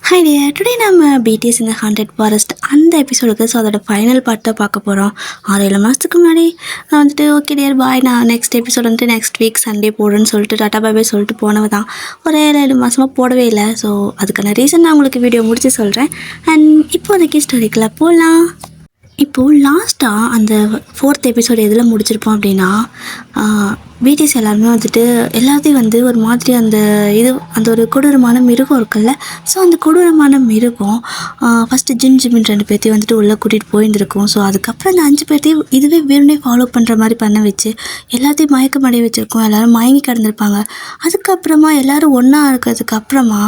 Hi dear, today நம்ம BDS இந்த 100 forest அந்த எபிசோடுக்கு ஸோ அதோட ஃபைனல் பார்ட்டை பார்க்க போகிறோம். 6-7 மாதத்துக்கு முன்னாடி நான் வந்துட்டு ஓகே டியர் பாய், நான் நெக்ஸ்ட் எபிசோட் வந்துட்டு நெக்ஸ்ட் வீக் சண்டே போடுறேன்னு சொல்லிட்டு டாட்டா பாய் பாய் சொல்லிட்டு போனவ தான். ஒரு 7 மாதமாக போடவே இல்லை. ஸோ அதுக்கான ரீசன் நான் உங்களுக்கு வீடியோ முடிச்சு சொல்கிறேன். அண்ட் இப்போதைக்கு ஸ்டோரிக்குள்ளே போகலாம். இப்போது லாஸ்ட்டாக அந்த 4th எபிசோடு எதில் முடிச்சிருப்போம் அப்படின்னா, பிடிஎஸ் எல்லாருமே வந்துட்டு எல்லாத்தையும் வந்து ஒரு மாதிரி அந்த ஒரு கொடூரமான மிருகம் இருக்குல்ல, ஸோ அந்த கொடூரமான மிருகம் ஃபஸ்ட்டு ஜிமின் 2 பேர்த்தையும் வந்துட்டு உள்ளே கூட்டிகிட்டு போயிருந்துருக்கும். ஸோ அதுக்கப்புறம் அந்த 5 பேர்த்தையும் இதுவே வேணுனே ஃபாலோ பண்ணுற மாதிரி பண்ண வச்சு எல்லாத்தையும் மயக்கமடைய வச்சுருக்கோம். எல்லோரும் மயங்கி கிடந்திருப்பாங்க. அதுக்கப்புறமா எல்லோரும் ஒன்றா இருக்கிறதுக்கு அப்புறமா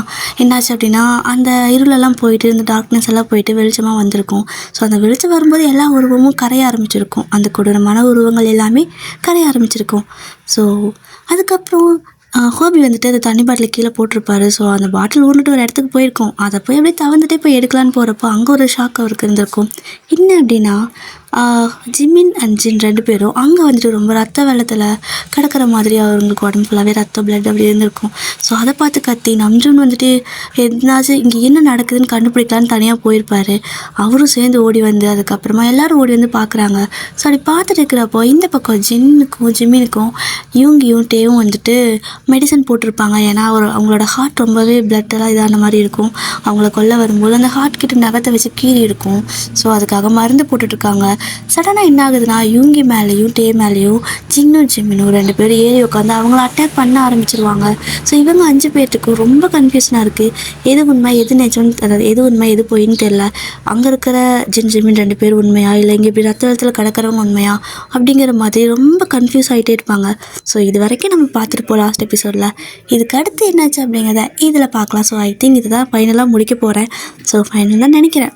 என்னாச்சு அப்படின்னா, அந்த இருளெல்லாம் போயிட்டு இந்த டார்க்னஸ் எல்லாம் போயிட்டு வெளிச்சமாக வந்திருக்கும். ஸோ அந்த வெளிச்சம் வரும்போது எல்லா உருவமும் கரைய ஆரம்பிச்சிருக்கும். அந்த கொடூரமான உருவங்கள் எல்லாமே கரைய ஆரம்பிச்சிருக்கும். ஸோ அதுக்கப்புறம் ஹோபி வந்துட்டு அந்த தண்ணி பாட்டில் கீழே போட்டிருப்பாரு. ஸோ அந்த பாட்டில் ஊர்ந்துட்டு ஒரு இடத்துக்கு போயிருக்கோம். அதை போய் அப்படியே தவந்துட்டே போய் எடுக்கலான்னு போகிறப்போ அங்கே ஒரு ஷாக் அவருக்கு இருந்திருக்கும். என்ன அப்படின்னா, ஜிமின் அண்ட் ஜின் 2 பேரும் அங்கே வந்துட்டு ரொம்ப ரத்த வெள்ளத்தில் கிடக்கிற மாதிரி அவங்களுக்கு உடம்பு ஃபுல்லாகவே ரத்த பிளட் அப்படி இருந்திருக்கும். ஸோ அதை பார்த்து கத்தி நம்ஜூன் வந்துட்டு எதுனாச்சும் இங்கே என்ன நடக்குதுன்னு கண்டுபிடிக்கலான்னு தனியாக போயிருப்பார். அவரும் சேர்ந்து ஓடி வந்து அதுக்கப்புறமா எல்லோரும் ஓடி வந்து பார்க்குறாங்க. ஸோ அப்படி பார்த்துட்டு இருக்கிறப்போ இந்த பக்கம் ஜின்னுக்கும் ஜிமினுக்கும் யூங்கியும் டேவும் வந்துட்டு மெடிசன் போட்டிருப்பாங்க. ஏன்னா அவங்களோட ஹார்ட் ரொம்பவே பிளட்டெல்லாம் இதான மாதிரி இருக்கும். அவங்கள கொல்ல வரும்போது அந்த ஹார்ட் கிட்ட நகத்தை வச்சு கீறி இருக்கும். ஸோ அதுக்காக மருந்து போட்டுட்ருக்காங்க. சடனாக என்ன ஆகுதுன்னா, யூங்கி மேலேயும் டே மேலேயும் ஜின்னும் ஜிமினும் 2 பேரும் ஏறி உட்காந்து அவங்கள அட்டாக் பண்ண ஆரம்பிச்சிருவாங்க. ஸோ இவங்க 5 பேர்த்துக்கும் ரொம்ப கன்ஃபியூஷனாக இருக்குது. எது உண்மை எது நிஜம்னு, அதாவது எது உண்மை எது போயின்னு தெரில. அங்கே இருக்கிற ஜிமின் 2 பேர் உண்மையா இல்லை இங்கே இப்படி ரத்தத்தில் கிடக்கிறவங்க உண்மையா அப்படிங்கிற மாதிரி ரொம்ப கன்ஃபியூஸ் ஆகிட்டே இருப்பாங்க. ஸோ இது வரைக்கும் நம்ம பார்த்துருப்போம் லாஸ்ட் எபிசோடில். இதுக்கு அடுத்து என்னாச்சு அப்படிங்கிறத இதில் பார்க்கலாம். ஸோ ஐ திங்க் இதுதான் ஃபைனலாக முடிக்க போகிறேன். ஸோ ஃபைனல் தான் நினைக்கிறேன்.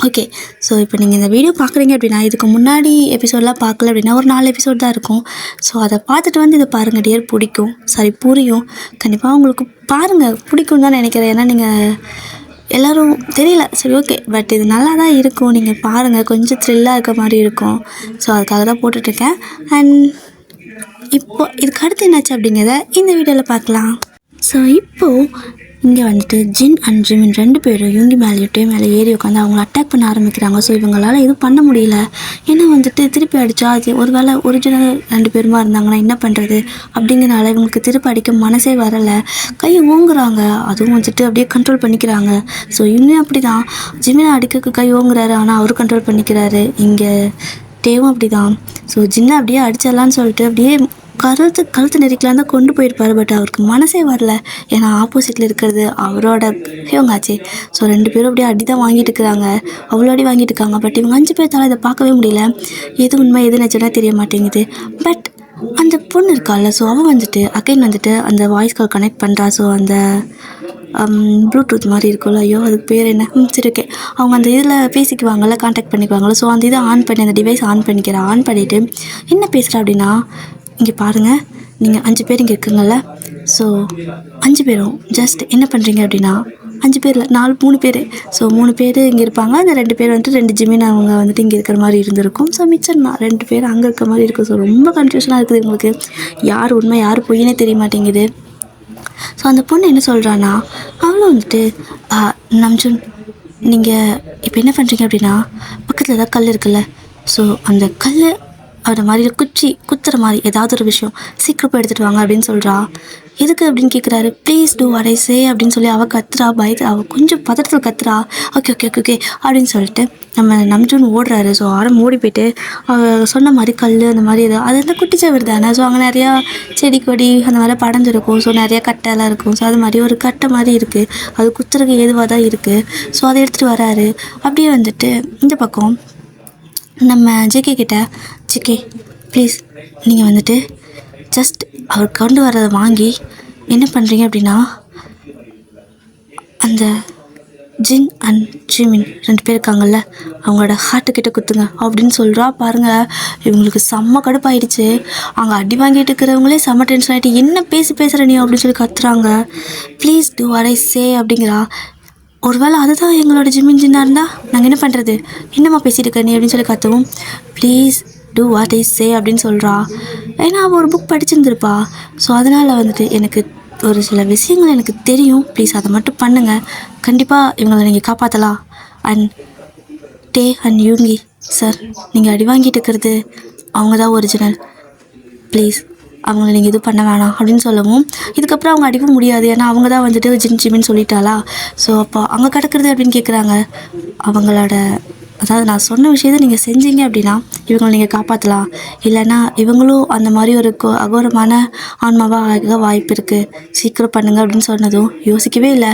ஓகே, ஸோ இப்போ நீங்கள் இந்த வீடியோ பார்க்குறீங்க அப்படின்னா, இதுக்கு முன்னாடி எபிசோடெலாம் பார்க்கல அப்படின்னா ஒரு 4 எபிசோட் தான் இருக்கும். ஸோ அதை பார்த்துட்டு வந்து இதை பாருங்கள் டியர், பிடிக்கும். சரி, புரியும். கண்டிப்பாக உங்களுக்கு பாருங்கள், பிடிக்கும் தான் நினைக்கிறேன். ஏன்னா நீங்கள் எல்லோரும் தெரியல, சரி ஓகே, பட் இது நல்லா தான் இருக்கும். நீங்கள் பாருங்கள், கொஞ்சம் த்ரில்லாக இருக்க மாதிரி இருக்கும். ஸோ அதுக்காக தான் போட்டுட்ருக்கேன். அண்ட் இப்போது இதுக்கு அடுத்து என்னாச்சு அப்படிங்கிறத இந்த வீடியோவில் பார்க்கலாம். ஸோ இப்போது இங்கே வந்துட்டு ஜின் அண்ட் ஜிமின் 2 பேரும் யூங்கி மேலேயும் டே மேலே ஏறி உட்காந்து அவங்கள அட்டாக் பண்ண ஆரம்பிக்கிறாங்க. ஸோ இவங்களால் எதுவும் பண்ண முடியல. ஏன்னா வந்துட்டு திருப்பி அடித்தா அது ஒரு வேளை ஒரிஜினல் 2 பேருமா இருந்தாங்கன்னா என்ன பண்ணுறது அப்படிங்கிறனால இவங்களுக்கு திருப்பி அடிக்க மனசே வரலை. கையை ஓங்குறாங்க, அதுவும் வந்துட்டு அப்படியே கண்ட்ரோல் பண்ணிக்கிறாங்க. ஸோ இன்னும் அப்படி தான் ஜிமினை அடிக்க கை ஓங்குறாரு, ஆனால் அவரும் கண்ட்ரோல் பண்ணிக்கிறாரு. இங்கே டேவும் அப்படி தான். ஸோ ஜின்னை அப்படியே அடிச்சிடலான்னு சொல்லிட்டு அப்படியே கழுத்து நெரிக்கலான்னு தான் கொண்டு போயிருப்பார். பட் அவருக்கு மனசே வரல. ஏன்னா ஆப்போசிட்டில் இருக்கிறது அவரோட இவங்காச்சு. ஸோ 2 பேரும் அப்படியே அடி தான் வாங்கிட்டு இருக்கிறாங்க, அவ்வளோ அடி வாங்கிட்டு இருக்காங்க. பட் இவங்க 5 பேர்த்தால இதை பார்க்கவே முடியல. எது உண்மை எது நினச்சோன்னா தெரிய மாட்டேங்குது. பட் அந்த பொண்ணு இருக்கால, ஸோ அவன் வந்துட்டு அகைன் வந்துட்டு அந்த வாய்ஸ் கால் கனெக்ட் பண்ணுறா. ஸோ அந்த ப்ளூடூத் மாதிரி இருக்கும்ல, ஐயோ அதுக்கு பேர் என்ன, சரி ஓகே, அவங்க அந்த இதில் பேசிக்குவாங்கள்ல, கான்டாக்ட் பண்ணிக்குவாங்கள்ல. ஸோ அந்த இதை ஆன் பண்ணி அந்த டிவைஸ் ஆன் பண்ணிக்கிறேன். ஆன் பண்ணிவிட்டு என்ன பேசுகிறா அப்படின்னா, இங்கே பாருங்கள், நீங்கள் 5 பேர் இங்கே இருக்குங்கள்ல. ஸோ 5 பேரும் ஜஸ்ட் என்ன பண்ணுறீங்க அப்படின்னா, 5 பேரில் 3 பேர். ஸோ 3 பேர் இங்கே இருப்பாங்க. அந்த 2 பேர் வந்துட்டு 2 ஜிமின் அவங்க வந்துட்டு இங்கே இருக்கிற மாதிரி இருந்திருக்கும். ஸோ மிச்சம் 2 பேர் அங்கே இருக்கிற மாதிரி இருக்கும். ஸோ ரொம்ப கன்ஃபியூஷனாக இருக்குது உங்களுக்கு. யார் உண்மை யார் பொய்னே தெரிய மாட்டேங்குது. ஸோ அந்த பொண்ணு என்ன சொல்கிறான்னா, அவளும் வந்துட்டு நம்ஜூன், நீங்கள் இப்போ என்ன பண்ணுறீங்க அப்படின்னா, பக்கத்தில் ஏதாவது கல் இருக்குல்ல, ஸோ அந்த கல் அந்த மாதிரி குத்துற மாதிரி ஏதாவது ஒரு விஷயம் சீக்கிரம் போய் எடுத்துகிட்டு வாங்க அப்படின்னு சொல்கிறா. எதுக்கு அப்படின்னு கேட்குறாரு. ப்ளீஸ் டூ வாட் ஐ சே அப்படின்னு சொல்லி அவள் கத்துறா. அவள் கொஞ்சம் பதட்டத்தில் கத்துறா. ஓகே ஓகே ஓகே ஓகே அப்படின்னு சொல்லிட்டு நம்ம நம்ஜூன் ஓடுறாரு. ஸோ ஆரம் ஓடி போய்ட்டு அவள் சொன்ன மாதிரி கல் அந்த மாதிரி அது வந்து குட்டிச்சவர் தானே. ஸோ அங்கே நிறையா செடி கொடி அந்த மாதிரி படஞ்சிருக்கும். ஸோ நிறையா கட்டையெல்லாம் இருக்கும். ஸோ அது மாதிரி ஒரு கட்டை மாதிரி இருக்குது, அது குத்துறதுக்கு ஏதுவாக தான் இருக்குது. ஸோ அதை எடுத்துகிட்டு வராரு. அப்படியே வந்துட்டு இந்த பக்கம் நம்ம ஜேகே கிட்ட, ஜேகே ப்ளீஸ் நீங்கள் வந்துட்டு ஜஸ்ட் அவர் கொண்டு வரதை வாங்கி என்ன பண்ணுறீங்க அப்படின்னா, அந்த ஜின் அண்ட் ஜிமின் 2 பேர் இருக்காங்கல்ல, அவங்களோட ஹார்ட்டுக்கிட்ட குத்துங்க அப்படின்னு சொல்கிறா. பாருங்கள், இவங்களுக்கு செம்ம கடுப்பாயிடுச்சு. அங்கே அடி வாங்கிட்டு இருக்கிறவங்களே செம்ம டென்ஷன் ஆகிட்டு, என்ன பேசுகிற நீ அப்படின்னு சொல்லி கத்துறாங்க. ப்ளீஸ் டூ வாட் ஐ சே அப்படிங்கிறா. ஒருவேளை அதுதான் எங்களோட ஜின்னாக இருந்தால் நாங்கள் என்ன பண்ணுறது, என்னம்மா பேசிகிட்டு இருக்க நீ அப்படின்னு சொல்லி கத்தவும், ப்ளீஸ் டூ வாட் ஐ சே அப்படின்னு சொல்கிறா. ஏன்னா அவள் ஒரு புக் படிச்சிருந்துருப்பா. ஸோ அதனால் வந்துட்டு எனக்கு ஒரு சில விஷயங்கள் எனக்கு தெரியும், ப்ளீஸ் அதை மட்டும் பண்ணுங்கள். கண்டிப்பாக இவங்களை நீங்கள் காப்பாற்றலாம். அண்ட் டே அண்ட் யூங்கி சார், நீங்கள் அடி வாங்கிட்டு இருக்கிறது அவங்க தான் ஒரிஜினல். ப்ளீஸ் அவங்கள நீங்கள் இது பண்ண வேணாம் அப்படின்னு சொல்லவும், இதுக்கப்புறம் அவங்க அடிக்க முடியாது, ஏன்னா அவங்க தான் வந்துட்டு ஜிமின்னு சொல்லிட்டாளா. ஸோ அப்போ அங்கே கிடக்கிறது அப்படின்னு கேட்குறாங்க. அவங்களோட அதாவது நான் சொன்ன விஷயத்தை நீங்கள் செஞ்சீங்க அப்படின்னா இவங்களை நீங்கள் காப்பாற்றலாம். இல்லைன்னா இவங்களும் அந்த மாதிரி ஒரு அகோரமான ஆன்மாவாக ஆக வாய்ப்பு இருக்குது, சீக்கிரம் பண்ணுங்க அப்படின்னு சொன்னதும் யோசிக்கவே இல்லை.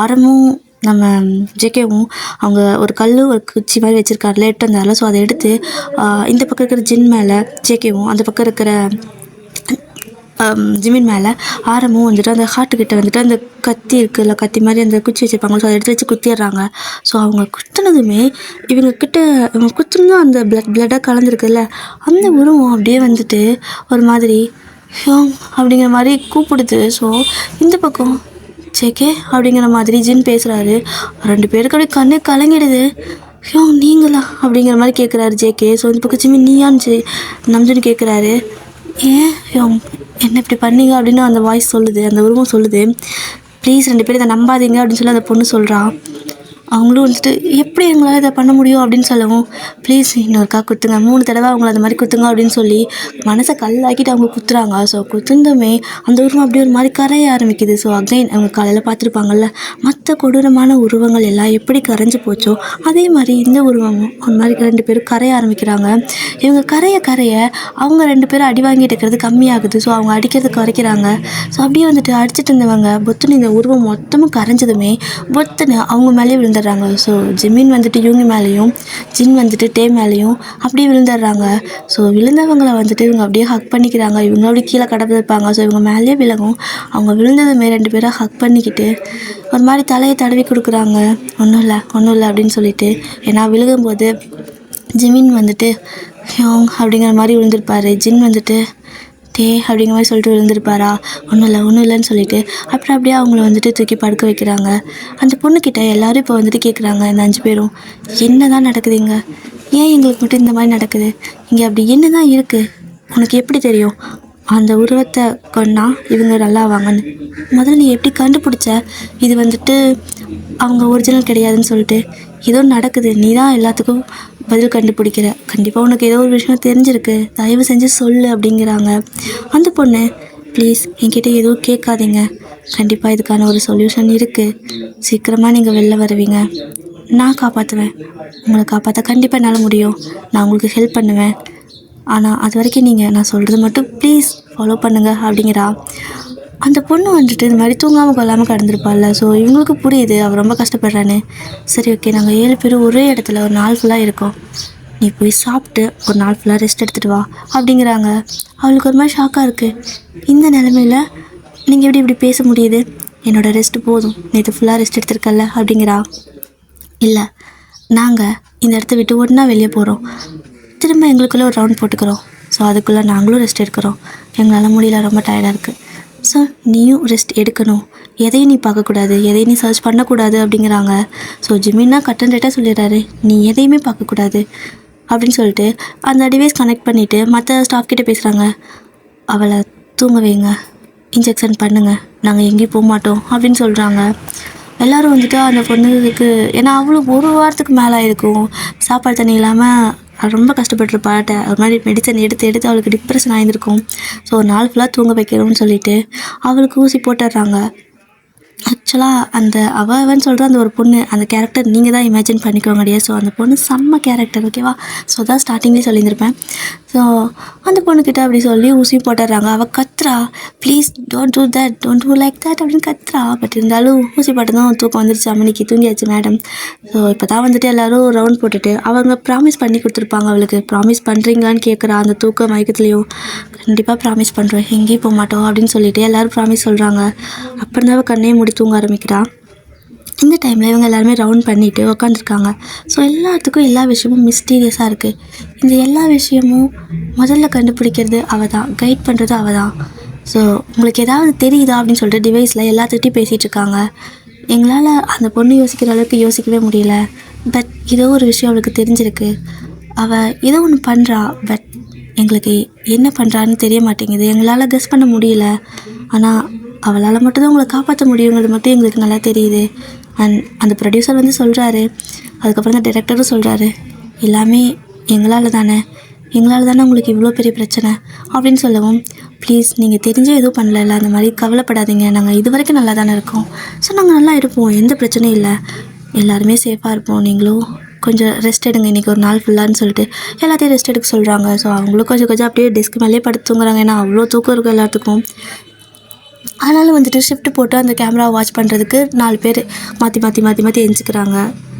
ஆரமும் நம்ம ஜேகேவும் அவங்க ஒரு கல் ஒரு குச்சி மாதிரி வச்சுருக்காருல, எட்டு வந்தாரில். ஸோ அதை எடுத்து இந்த பக்கம் இருக்கிற ஜின் மேலே ஜேகேவும், அந்த பக்கம் இருக்கிற ஜிமின் மேலே ஆரமும் வந்துட்டு அந்த ஹார்ட்டுக்கிட்ட வந்துட்டு அந்த கத்தி இருக்குல்ல, கத்தி மாதிரி அந்த குச்சி வச்சுருப்பாங்க. ஸோ அதை எடுத்து வச்சு குத்திடுறாங்க. ஸோ அவங்க குத்துனதுமே இவங்க குத்துனதும் அந்த பிளட்டாக கலந்துருக்குல்ல, அந்த உருவம் அப்படியே வந்துட்டு ஒரு மாதிரி ஹியோங் அப்படிங்கிற மாதிரி கூப்பிடுது. ஸோ இந்த பக்கம் ஜேகே அப்படிங்கிற மாதிரி ஜின் பேசுகிறாரு. 2 பேருக்கு அப்படியே கண்ணே கலங்கிடுது. ஹியோங் நீங்களா அப்படிங்கிற மாதிரி கேட்குறாரு ஜேகே. ஸோ இந்த பக்கம் ஜிமின் நீயான்னு நம்ஜுன்னு கேட்குறாரு. ஏன் ஹியோங் என்ன இப்படி பண்ணீங்க அப்படின்னு அந்த வாய்ஸ் சொல்லுது, அந்த உருவம் சொல்லுது. ப்ளீஸ் 2 பேரும் இதை நம்பாதீங்க அப்படின்னு சொல்லி அந்த பொண்ணு சொல்கிறான். அவங்களும் வந்துட்டு எப்படி எங்களால் இதை பண்ண முடியும் அப்படின்னு சொல்லவும், ப்ளீஸ் இன்னொருக்கா குத்துங்க, 3 தடவை அவங்கள அந்த மாதிரி குத்துங்க அப்படின்னு சொல்லி மனசை கல்லாக்கிட்டு அவங்க குத்துறாங்க. ஸோ குத்துந்தமே அந்த உருவம் அப்படியே ஒரு மாதிரி கரைய ஆரம்பிக்குது. ஸோ அகைன் அவங்க காலையில் பார்த்துருப்பாங்கல்ல, மற்ற கொடூரமான உருவங்கள் எல்லாம் எப்படி கரைஞ்சி போச்சோ அதே மாதிரி இந்த உருவமும் ஒரு மாதிரி 2 பேரும் கரைய ஆரம்பிக்கிறாங்க. இவங்க கரைய அவங்க 2 பேரும் அடி வாங்கிட்டு இருக்கிறது கம்மியாகுது. ஸோ அவங்க அடிக்கிறது குறைக்கிறாங்க. ஸோ அப்படியே வந்துட்டு அடிச்சுட்டு இருந்தவங்க பொத்துன்னு இந்த உருவம் மொத்தமும் கரைஞ்சதுமே பொத்துன்னு அவங்க மேலேயே விழுந்துடுறாங்க. ஸோ ஜிமின் வந்துட்டு யூங்கி மேலேயும் ஜின் வந்துட்டு டே மேலேயும் அப்படியே விழுந்துடுறாங்க. ஸோ விழுந்தவங்களை வந்துட்டு இவங்க அப்படியே ஹக் பண்ணிக்கிறாங்க. இவங்க அப்படியே கீழே கடப்பிருப்பாங்க. ஸோ இவங்க மேலேயே விலகும். அவங்க விழுந்ததுமே 2 பேரும் ஹக் பண்ணிக்கிட்டு ஒரு மாதிரி தலையை தடவி கொடுக்குறாங்க. ஒன்றும் இல்லை அப்படின்னு சொல்லிட்டு. ஏன்னா விழுகும்போது ஜிமின் வந்துட்டு ஹியோங் அப்படிங்கிற மாதிரி விழுந்திருப்பார். ஜின் வந்துட்டு டே அப்படிங்கிற மாதிரி சொல்லிட்டு விழுந்திருப்பாரா. ஒன்றும் இல்லைன்னு சொல்லிட்டு அப்புறம் அப்படியே அவங்கள வந்துட்டு தூக்கி படுக்க வைக்கிறாங்க. அந்த பொண்ணுக்கிட்ட எல்லோரும் இப்போ வந்துட்டு கேட்குறாங்க, இந்த 5 பேரும் என்ன தான் நடக்குதுங்க, ஏன் எங்களுக்கு மட்டும் இந்த மாதிரி நடக்குது, இங்கே அப்படி என்ன தான் இருக்குது, உனக்கு எப்படி தெரியும் அந்த உருவத்தை கொன்னா இவங்க நல்லா வாங்கன்னு முதல்ல நீ எப்படி கண்டுபிடிச்ச இது வந்துட்டு அவங்க ஒரிஜினல் கிடையாதுன்னு சொல்லிட்டு. ஏதோ நடக்குது, நீ தான் எல்லாத்துக்கும் பதில் கண்டுபிடிக்கிற, கண்டிப்பாக உனக்கு ஏதோ ஒரு விஷயம் தெரிஞ்சிருக்கு, தயவு செஞ்சு சொல்லு அப்படிங்கிறாங்க. அந்த பொண்ணு ப்ளீஸ் என்கிட்ட எதுவும் கேட்காதீங்க, கண்டிப்பாக இதுக்கான ஒரு சொல்யூஷன் இருக்குது, சீக்கிரமாக நீங்கள் வெளில வருவீங்க, நான் காப்பாற்றுவேன், உங்களை காப்பாற்ற கண்டிப்பாக என்னால் முடியும், நான் உங்களுக்கு ஹெல்ப் பண்ணுவேன், ஆனால் அது வரைக்கும் நீங்கள் நான் சொல்கிறது மட்டும் ப்ளீஸ் ஃபாலோ பண்ணுங்கள் அப்படிங்கிறா. அந்த பொண்ணு வந்துட்டு இந்த மாதிரி தூங்காமல் கொள்ளாமல் கடந்திருப்பாள்ல. ஸோ இவங்களுக்கு புரியுது அவள் ரொம்ப கஷ்டப்படுறான்னு. சரி ஓகே, நாங்கள் 7 பேரும் ஒரே இடத்துல ஒரு நாள் ஃபுல்லாக இருக்கோம், நீ போய் சாப்பிட்டு ஒரு நாள் ஃபுல்லாக ரெஸ்ட் எடுத்துகிட்டு வா அப்படிங்கிறாங்க. அவளுக்கு ஒரு மாதிரி ஷாக்காக இருக்குது. இந்த நிலமையில் நீங்கள் இப்படி பேச முடியுது, என்னோடய ரெஸ்ட்டு போதும், நேற்று ஃபுல்லாக ரெஸ்ட் எடுத்துருக்கல அப்படிங்கிறா. இல்லை, நாங்கள் இந்த இடத்த விட்டு ஒன்றா வெளியே போகிறோம், திரும்ப எங்களுக்குள்ளே ஒரு ரவுண்ட் போட்டுக்கிறோம், ஸோ அதுக்குள்ளே நாங்களும் ரெஸ்ட் எடுக்கிறோம், எங்களால் முடியல, ரொம்ப டயர்டாக இருக்குது, ஸோ நீயும் ரெஸ்ட் எடுக்கணும், எதையும் நீ பார்க்கக்கூடாது, எதையும் நீ சர்ச் பண்ணக்கூடாது அப்படிங்கிறாங்க. ஸோ ஜிமின்னா கட் அண்ட் ரைட்டாக சொல்லிடுறாரு, நீ எதையுமே பார்க்கக்கூடாது அப்படின்னு சொல்லிட்டு அந்த டிவைஸ் கனெக்ட் பண்ணிவிட்டு மற்ற ஸ்டாஃப் கிட்டே பேசுகிறாங்க. அவளை தூங்க வைங்க, இன்ஜெக்ஷன் பண்ணுங்கள், நாங்கள் எங்கேயும் போக மாட்டோம் அப்படின்னு சொல்கிறாங்க. எல்லோரும் வந்துட்டு அந்த பொண்ணுக்கு, ஏன்னா அவளும் 1 வாரத்துக்கு மேலே ஆகிருக்கும் சாப்பாடு தண்ணி இல்லாமல் ரொம்ப கஷ்டப்பட்டுருப்பாட்ட, ஒரு மாதிரி மெடிசன் எடுத்து அவளுக்கு டிப்ரெஷன் ஆகியிருக்கும். ஸோ ஒரு நாள் ஃபுல்லாக தூங்க வைக்கிறோம்னு சொல்லிட்டு அவளுக்கு ஊசி போட்டுடுறாங்க. ஆக்சுவலாக அந்த அவன் சொல்கிற அந்த ஒரு பொண்ணு, அந்த கேரக்டர் நீங்கள் தான் இமேஜின் பண்ணிக்கோங்க முடியாது. ஸோ அந்த பொண்ணு செம்ம கேரக்டர், ஓகேவா. ஸோ அதான் ஸ்டார்டிங்லேயே சொல்லியிருந்திருப்பேன். ஸோ அந்த பொண்ணுக்கிட்ட அப்படி சொல்லி ஊசி போட்டுடுறாங்க. அவள் கத்துறா, please don't do like that அப்படின்னு கத்துறா. பட் இருந்தாலும் ஊசி போட்டதும் தூக்கம் வந்துருச்சு, அம்மனிக்கு தூங்கியாச்சு மேடம். ஸோ இப்போ தான் வந்துட்டு எல்லோரும் ரவுண்ட் போட்டுட்டு அவங்க ப்ராமிஸ் பண்ணி கொடுத்துருப்பாங்க அவளுக்கு. ப்ராமிஸ் பண்ணுறீங்களான்னு கேட்குறா அந்த தூக்க மயக்கத்துலேயும். கண்டிப்பாக ப்ராமிஸ் பண்ணுறோம், எங்கேயும் போக மாட்டோம் அப்படின்னு சொல்லிட்டு எல்லோரும் ப்ராமிஸ் சொல்கிறாங்க. அப்புறம் தான் அவள் கண்ணே மூடி தூங்க ஆரம்பிக்கிறா. இந்த டைமில் இவங்க எல்லாருமே ரவுண்ட் பண்ணிவிட்டு உக்காந்துருக்காங்க. ஸோ எல்லாத்துக்கும் எல்லா விஷயமும் மிஸ்டீரியஸாக இருக்குது. இந்த எல்லா விஷயமும் முதல்ல கண்டுபிடிக்கிறது அவள் தான், கைட் பண்ணுறது அவள் தான். ஸோ உங்களுக்கு ஏதாவது தெரியுதா அப்படின்னு சொல்லிட்டு டிவைஸில் எல்லாத்துக்கிட்டையும் பேசிகிட்டு இருக்காங்க. எங்களால் அந்த பொண்ணு யோசிக்கிற அளவுக்கு யோசிக்கவே முடியல. பட் ஏதோ ஒரு விஷயம் அவளுக்கு தெரிஞ்சிருக்கு, அவள் ஏதோ ஒன்று பண்ணுறா. பட் எங்களுக்கு என்ன பண்ணுறான்னு தெரிய மாட்டேங்குது, எங்களால் கெஸ் பண்ண முடியல. ஆனால் அவளால் மட்டும்தான் உங்களை காப்பாற்ற முடியுங்கிறது மட்டும் எங்களுக்கு நல்லா தெரியுது. அந்த ப்ரொடியூசர் வந்து சொல்கிறாரு, அதுக்கப்புறம் அந்த டைரக்டரும் சொல்கிறாரு, எல்லாமே எங்களால் தானே உங்களுக்கு இவ்வளோ பெரிய பிரச்சனை அப்படின்னு சொல்லவும், ப்ளீஸ் நீங்கள் தெரிஞ்சே எதுவும் பண்ணல, அந்த மாதிரி கவலைப்படாதீங்க, நாங்கள் இது வரைக்கும் நல்லா தானே இருக்கோம், ஸோ நாங்கள் நல்லா இருப்போம், எந்த பிரச்சனையும் இல்லை, எல்லாருமே சேஃபாக இருப்போம், நீங்களும் கொஞ்சம் ரெஸ்ட் எடுங்க இன்றைக்கி ஒரு நாள் ஃபுல்லான்னு சொல்லிட்டு எல்லாத்தையும் ரெஸ்ட் எடுக்க சொல்கிறாங்க. ஸோ அவங்களும் கொஞ்சம் அப்படியே டெஸ்க் மேலேயே படுத்து தூங்குறாங்க, ஏன்னா அவ்வளோ தூக்கம் இருக்கும் எல்லாத்துக்கும். அதனால் வந்துட்டு ஷிஃப்ட் போட்டு அந்த கேமராவை வாட்ச் பண்ணுறதுக்கு 4 பேர் மாற்றி எழுந்திக்கிறாங்க.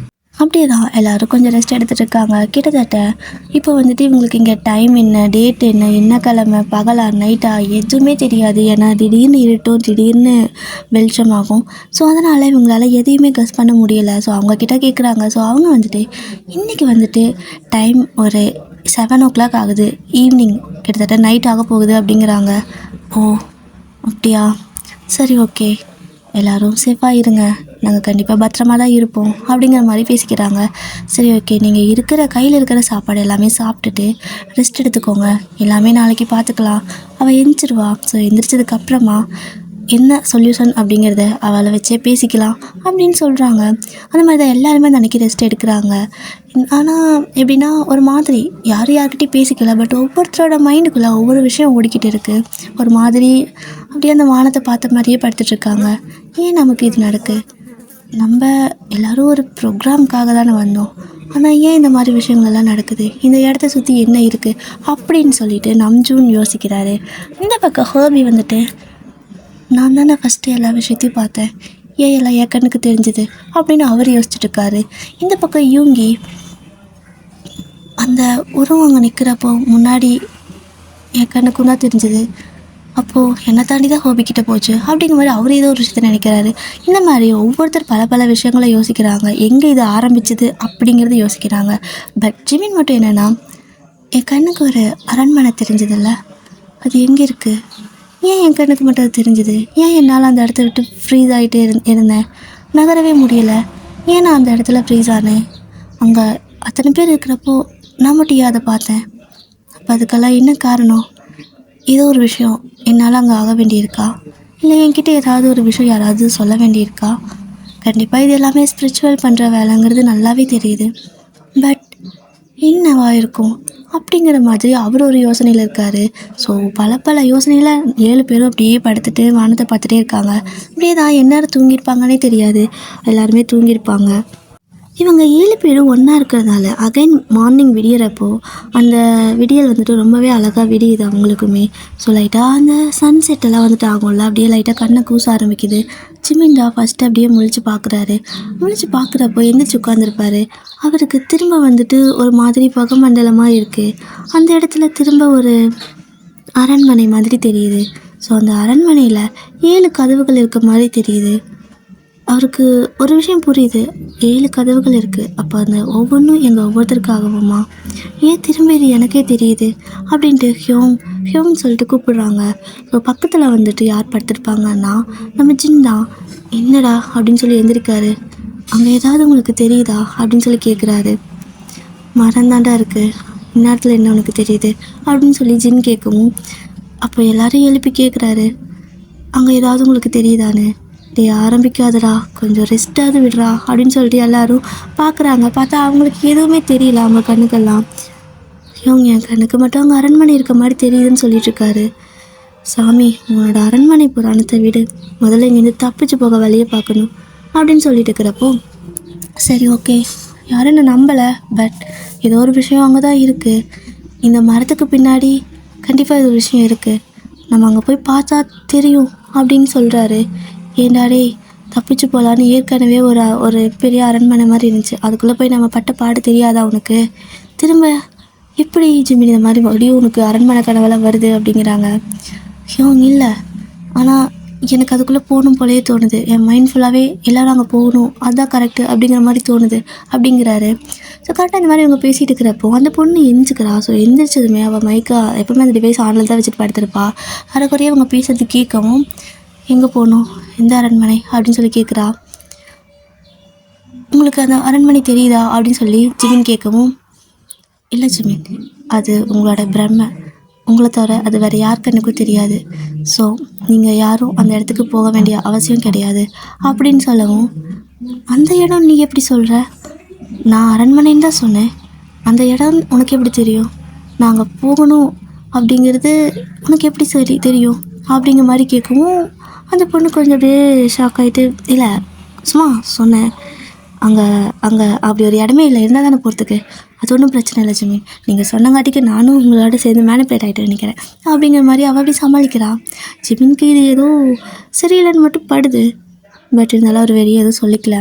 அப்படியே தான் எல்லோரும் கொஞ்சம் ரெஸ்ட் எடுத்துகிட்டு இருக்காங்க. கிட்டத்தட்ட இப்போ வந்துட்டு இவங்களுக்கு இங்கே டைம் என்ன, டேட் என்ன கிழமை, பகலா நைட்டா எதுவுமே தெரியாது. ஏன்னா திடீர்னு இருட்டும், திடீர்னு வெளிச்சமாகும். ஸோ அதனால் இவங்களால எதையுமே கெஸ் பண்ண முடியலை. ஸோ அவங்கக்கிட்ட கேட்குறாங்க. ஸோ அவங்க வந்துட்டு இன்றைக்கி வந்துட்டு டைம் ஒரு 7 o'clock ஆகுது, ஈவினிங் கிட்டத்தட்ட நைட் ஆக போகுது அப்படிங்கிறாங்க. ஓ அப்படியா, சரி ஓகே, எல்லோரும் சேஃபாக இருங்க, நாங்கள் கண்டிப்பாக பத்திரமா தான் இருப்போம் அப்படிங்கிற மாதிரி பேசிக்கிறாங்க. சரி ஓகே, நீங்கள் கையில் இருக்கிற சாப்பாடு எல்லாமே சாப்பிட்டுட்டு ரெஸ்ட் எடுத்துக்கோங்க, எல்லாமே நாளைக்கு பார்த்துக்கலாம். அவள் எந்திரிச்சிருவா. ஸோ எந்திரிச்சதுக்கப்புறமா என்ன சொல்யூஷன் அப்படிங்கிறத அவளை வச்சே பேசிக்கலாம் அப்படின்னு சொல்கிறாங்க. அந்த மாதிரி தான் எல்லாருமே அந்த அன்றைக்கி ரெஸ்ட் எடுக்கிறாங்க. ஆனால் எப்படின்னா ஒரு மாதிரி யார்கிட்டையும் பேசிக்கல, பட் ஒவ்வொருத்தரோட மைண்டுக்குள்ளே ஒவ்வொரு விஷயம் ஓடிக்கிட்டு இருக்குது. ஒரு மாதிரி அப்படியே அந்த வானத்தை பார்த்த மாதிரியே படுத்துட்ருக்காங்க. ஏன் நமக்கு இது நடக்குது? நம்ம எல்லோரும் ஒரு ப்ரோக்ராமுக்காக தானே வந்தோம், ஆனால் ஏன் இந்த மாதிரி விஷயங்கள்லாம் நடக்குது, இந்த இடத்த சுற்றி என்ன இருக்குது அப்படின்னு சொல்லிட்டு நம்ஜூன் யோசிக்கிறாரு. இந்த பக்கம் ஹர்பி வந்துட்டு, நான் தானே ஃபஸ்ட்டு எல்லா விஷயத்தையும் பார்த்தேன், ஏன் எல்லாம் என் கண்ணுக்கு தெரிஞ்சுது அப்படின்னு அவர் யோசிச்சுட்டு இருக்காரு. இந்த பக்கம் யூங்கி அந்த உருவம் அங்கே நிற்கிறப்போ முன்னாடி என் கண்ணுக்கும் தான் தெரிஞ்சுது, அப்போது என்னை தாண்டி தான் ஹோபிக்கிட்ட போச்சு அப்படிங்கிற மாதிரி அவர் ஏதோ ஒரு விஷயத்தை நினைக்கிறாரு. இந்த மாதிரி ஒவ்வொருத்தர் பல விஷயங்களை யோசிக்கிறாங்க, எங்கே இது ஆரம்பிச்சுது அப்படிங்கிறது யோசிக்கிறாங்க. பட் ஜிமின் மட்டும் என்னென்னா, என் கண்ணுக்கு ஒரு அரண்மனை தெரிஞ்சதில்ல, அது எங்கே இருக்குது, ஏன் என் கண்ணுக்கு மட்டும் அது தெரிஞ்சுது, ஏன் என்னால் அந்த இடத்த விட்டு ஃப்ரீஸ் ஆகிட்டே இருந்தேன், நகரவே முடியலை, ஏன் நான் அந்த இடத்துல ஃப்ரீஸ் ஆனேன், அங்கே அத்தனை பேர் இருக்கிறப்போ நான் மட்டும் ஏன் அதை பார்த்தேன், அப்போ அதுக்கெல்லாம் என்ன காரணம், ஏதோ ஒரு விஷயம் என்னால் அங்கே ஆக வேண்டியிருக்கா, இல்லை என்கிட்ட ஏதாவது ஒரு விஷயம் யாராவது சொல்ல வேண்டியிருக்கா. கண்டிப்பாக இது எல்லாமே ஸ்பிரிச்சுவல் பண்ணுற வேலைங்கிறது நல்லாவே தெரியுது. பட் என்னவா இருக்கும் அப்படிங்கிற மாதிரி அவர் ஒரு யோசனையில் இருக்கார். ஸோ பல யோசனையில் 7 பேரும் அப்படியே படுத்துட்டு வானத்தை பார்த்துட்டே இருக்காங்க. அப்படியே தான் எந்நேரம் தூங்கியிருப்பாங்கன்னே தெரியாது, எல்லாருமே தூங்கியிருப்பாங்க. இவங்க 7 பேரும் ஒன்றா இருக்கிறதுனால அகைன் மார்னிங் விடியறப்போ அந்த விடியல் வந்துட்டு ரொம்பவே அழகாக விடியுது அவங்களுக்குமே. ஸோ லைட்டாக அந்த சன்செட்டெல்லாம் வந்துட்டு ஆகும்ல, அப்படியே லைட்டாக கண்ணை கூச ஆரம்பிக்குது. ஜிமின்டா ஃபஸ்ட்டு அப்படியே முழிச்சு பார்க்குறப்போ எந்திரிச்சு உட்காந்துருப்பாரு. அவருக்கு திரும்ப வந்துட்டு ஒரு மாதிரி புகமண்டலமாக இருக்குது. அந்த இடத்துல திரும்ப ஒரு அரண்மனை மாதிரி தெரியுது. ஸோ அந்த அரண்மனையில் 7 கதவுகள் இருக்க மாதிரி தெரியுது. அவருக்கு ஒரு விஷயம் புரியுது, 7 கதவுகள் இருக்குது, அப்போ அந்த ஒவ்வொன்றும் எங்கள் ஒவ்வொருத்தருக்காகவுமா, ஏன் திரும்ப இது எனக்கே தெரியுது அப்படின்ட்டு ஹியோங் சொல்லிட்டு கூப்பிடுறாங்க. ஸோ பக்கத்தில் வந்துட்டு யார் படுத்துருப்பாங்கன்னா நம்ம ஜின் தான். என்னடா அப்படின்னு சொல்லி எழுந்திருக்காரு. அங்கே ஏதாவது உங்களுக்கு தெரியுதா அப்படின்னு சொல்லி கேட்குறாரு. மரந்தாண்டா இருக்குது, இந்நேரத்தில் என்ன உனக்கு தெரியுது அப்படின்னு சொல்லி ஜின் கேட்கவும், அப்போ எல்லாரையும் எழுப்பி கேட்குறாரு, அங்கே ஏதாவது உங்களுக்கு தெரியுதான்னு. டே ஆரம்பிக்காதடா, கொஞ்சம் ரெஸ்ட்டாவது விடுறா அப்படின்னு சொல்லிட்டு எல்லோரும் பார்க்குறாங்க. பார்த்தா அவங்களுக்கு எதுவுமே தெரியல அவங்க கண்ணுக்கெல்லாம். இவங்க என் கண்ணுக்கு மட்டும் அவங்க அரண்மனை இருக்க மாதிரி தெரியுதுன்னு சொல்லிட்டுருக்காரு. சாமி, உன்னோட அரண்மனை புராணத்தை விடு, முதல்ல இங்கேருந்து தப்பிச்சு போக வழியை பார்க்கணும் அப்படின்னு சொல்லிட்டு இருக்கிறப்போ, சரி ஓகே, யாரும் என்ன நம்பலை, பட் ஏதோ ஒரு விஷயம் அங்கே தான் இருக்குது, இந்த மரத்துக்கு பின்னாடி கண்டிப்பாக இது ஒரு விஷயம் இருக்குது, நம்ம அங்கே போய் பார்த்தா தெரியும் அப்படின்னு சொல்கிறாரு. ஏண்டாடே, தப்பிச்சு போகலான்னு ஏற்கனவே ஒரு பெரிய அரண்மனை மாதிரி இருந்துச்சு, அதுக்குள்ளே போய் நம்ம பட்ட பாடு தெரியாதா உனக்கு, திரும்ப எப்படி ஜிமின் இந்த மாதிரி மறுபடியும் உனக்கு அரண்மனை கனவெல்லாம் வருது அப்படிங்கிறாங்க. இல்லை, ஆனால் எனக்கு அதுக்குள்ளே போகணும் போலேயே தோணுது, என் மைண்ட் ஃபுல்லாகவே எல்லோரும் அங்கே போகணும், அதுதான் கரெக்டு அப்படிங்கிற மாதிரி தோணுது அப்படிங்கிறாரு. ஸோ கரெக்டாக இந்த மாதிரி இவங்க பேசிகிட்டு இருக்கிறப்போ அந்த பொண்ணு எந்திரிச்சிக்கிறா. ஸோ எந்திரிச்சதுமே அவள் மைக்கா எப்பவுமே அந்த டிவைஸ் ஆன்லைன் தான் வச்சுட்டு படுத்திருப்பா. அரைக்குறையே அவங்க பேசுறது கேட்கவும், எங்கே போகணும், எந்த அரண்மனை அப்படின்னு சொல்லி கேட்குறா. உங்களுக்கு அந்த அரண்மனை தெரியுதா அப்படின்னு சொல்லி ஜிமின் கேட்கவும், இல்லை ஜிமின், அது உங்களோட பிரம்மை, உங்களை தவிர அது வேறு யார் கண்ணுக்கும் தெரியாது. ஸோ நீங்கள் யாரும் அந்த இடத்துக்கு போக வேண்டிய அவசியம் கிடையாது அப்படின்னு சொல்லவும், அந்த இடம் நீ எப்படி சொல்கிற? நான் அரண்மனைன்னு தான் சொன்னேன். அந்த இடம் உனக்கு எப்படி தெரியும்? நாங்கள் போகணும் அப்படிங்கிறது உனக்கு எப்படி சரி தெரியும் அப்படிங்கிற மாதிரி கேட்கவும், அந்த பொண்ணு கொஞ்சம் அப்படியே ஷாக் ஆகிட்டு, இல்லை சும்மா சொன்னேன், அங்கே அங்கே அப்படி ஒரு இடமே இல்லை, இருந்தால் தானே போகிறதுக்கு, அது ஒன்றும் பிரச்சனை இல்லை ஜிம்மி, நீங்கள் சொன்னங்காட்டிக்கு நானும் உங்களோட சேர்ந்து மேனிபுலேட் ஆகிட்டு நினைக்கிறேன் அப்படிங்கிற மாதிரி அவள் அப்படி சமாளிக்கிறாள். ஜிம்மினுக்கு இது ஏதோ சரியில்லைன்னு மட்டும் படுது. பட் இருந்தாலும் அவர் வெளியே எதுவும் சொல்லிக்கல.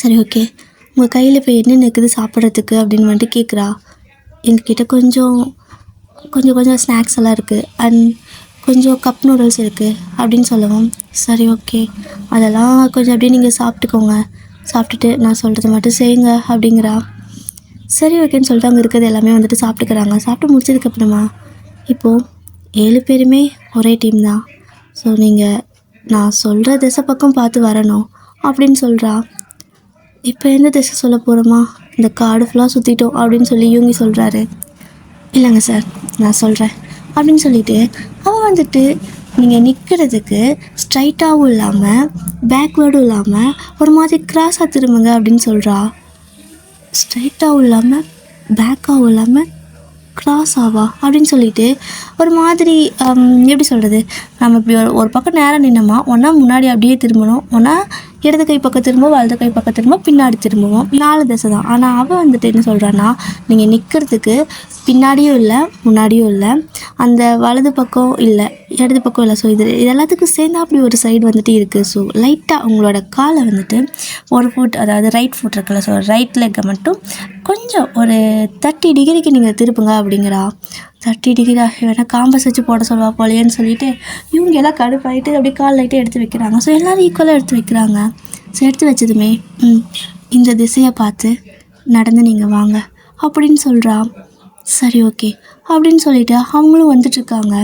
சரி ஓகே, உங்கள் கையில் இப்போ என்ன இருக்குது சாப்பிட்றதுக்கு அப்படின்னு வந்துட்டு கேட்குறா. எங்ககிட்ட கொஞ்சம் ஸ்நாக்ஸ் எல்லாம் இருக்குது அண்ட் கொஞ்சம் கப் நூடுல்ஸ் இருக்குது அப்படின்னு சொல்லவும், சரி ஓகே அதெல்லாம் கொஞ்சம் அப்படியே நீங்கள் சாப்பிட்டுக்கோங்க, சாப்பிட்டுட்டு நான் சொல்கிறது மட்டும் செய்யுங்க அப்படிங்கிறா. சரி ஓகேன்னு சொல்லிட்டு அங்கே இருக்கிறது எல்லாமே வந்துட்டு சாப்பிட்டுக்கிறாங்க. சாப்பிட்டு முடிச்சதுக்கப்புறமா, இப்போது 7 பேருமே ஒரே டீம் தான், ஸோ நீங்கள் நான் சொல்கிற திசை பக்கம் பார்த்து வரணும் அப்படின்னு சொல்கிறா. இப்போ எந்த திசை சொல்ல போகிறோமா, இந்த காடு ஃபுல்லாக சுற்றிட்டோம் அப்படின்னு சொல்லி யூங்கி சொல்கிறாரு. இல்லைங்க சார் நான் சொல்கிறேன் அப்படின்னு சொல்லிவிட்டு அவன் வந்துட்டு, நீங்கள் நிற்கிறதுக்கு ஸ்ட்ரைட்டாகவும் இல்லாமல் பேக்வேர்டும் இல்லாமல் ஒரு மாதிரி கிராஸாக திரும்புங்க அப்படின்னு சொல்கிறா. ஸ்ட்ரைட்டாகவும் இல்லாமல் பேக்காகவும் இல்லாமல் கிராஸ் ஆவா அப்படின்னு சொல்லிட்டு ஒரு மாதிரி எப்படி சொல்கிறது, நம்ம இப்படி ஒரு பக்கம் நேரம் நின்னோமா, ஒன்றா முன்னாடி அப்படியே திரும்பணும், ஒன்றா இடது கை பக்கம் திரும்ப, வலது கை பக்கம் திரும்ப, பின்னாடி திரும்புவோம், 4 திசை தான். ஆனால் அவள் வந்துட்டு என்ன சொல்கிறான்னா, நீங்கள் நிற்கிறதுக்கு பின்னாடியும் இல்லை முன்னாடியும் இல்லை, அந்த வலது பக்கம் இல்லை இடது பக்கம் இல்லை, ஸோ இது எல்லாத்துக்கும் சேர்ந்து அப்படி ஒரு சைடு வந்துட்டு இருக்குது. ஸோ லைட்டாக உங்களோட காலை வந்துட்டு ஒரு ஃபுட், அதாவது ரைட் ஃபுட் இருக்குல்ல, ஸோ ரைட் லெக்கை மட்டும் கொஞ்சம் ஒரு 30 டிகிரிக்கு நீங்கள் திருப்புங்க அப்படிங்கிறா. 30 டிகிரி வேணால் காம்பஸ் வச்சு போட சொல்வா போலையேன்னு சொல்லிட்டு இவங்க எல்லாம் கடுப்பாயிட்டு அப்படியே கால் லைட்டே எடுத்து வைக்கிறாங்க. ஸோ எல்லோரும் ஈக்குவலாக எடுத்து வைக்கிறாங்க. ஸோ எடுத்து வச்சதுமே இந்த திசையை பார்த்து நடந்து நீங்கள் வாங்க அப்படின்னு சொல்கிறா. சரி ஓகே அப்படின்னு சொல்லிவிட்டு அவங்களும் வந்துட்டுருக்காங்க.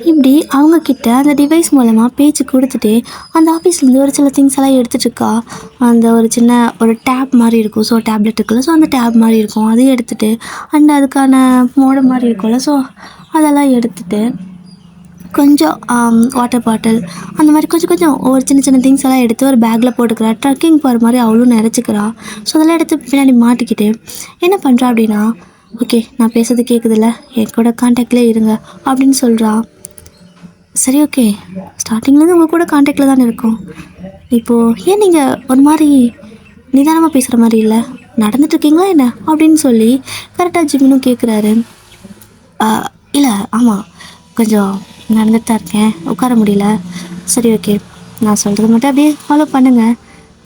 இப்படி அவங்கக்கிட்ட அந்த டிவைஸ் மூலமாக பேச்சு கொடுத்துட்டு அந்த ஆஃபீஸ்லேருந்து ஒரு சில திங்ஸ் எல்லாம் எடுத்துகிட்ருக்கா. அந்த ஒரு சின்ன ஒரு டேப் மாதிரி இருக்கும், ஸோ டேப்லெட் இருக்குல்ல, ஸோ அந்த டேப் மாதிரி இருக்கும், அதையும் எடுத்துகிட்டு அண்ட் அதுக்கான மோட மாதிரி இருக்கும்ல, ஸோ அதெல்லாம் எடுத்துகிட்டு கொஞ்சம் வாட்டர் பாட்டில் அந்த மாதிரி கொஞ்சம் ஒரு சின்ன திங்ஸ் எல்லாம் எடுத்து ஒரு பேக்கில் போட்டுக்கிறா. ட்ரக்கிங் போகிற மாதிரி அவளும் நினச்சிக்கிறா. ஸோ அதெல்லாம் எடுத்து பின்னாடி மாட்டிக்கிட்டு என்ன பண்ணுறா அப்படின்னா, ஓகே நான் பேசுறது கேட்குதில்ல, என் கூட கான்டாக்ட்லேயே இருங்க அப்படின்னு சொல்கிறா. சரி ஓகே, ஸ்டார்டிங்லேருந்து உங்கள் கூட கான்டாக்டில் தானே இருக்கோம், இப்போது ஏன் நீங்கள் ஒரு மாதிரி நிதானமாக பேசுகிற மாதிரி இல்லை, நடந்துட்டுருக்கீங்களா என்ன அப்படின்னு சொல்லி கரெக்டாக ஜிம்முன்னு கேட்குறாரு. இல்லை ஆமாம் கொஞ்சம் நடந்துட்டு தான் இருக்கேன், உட்கார முடியல. சரி ஓகே நான் சொல்கிறது மட்டும் அப்படியே ஃபாலோ பண்ணுங்கள்,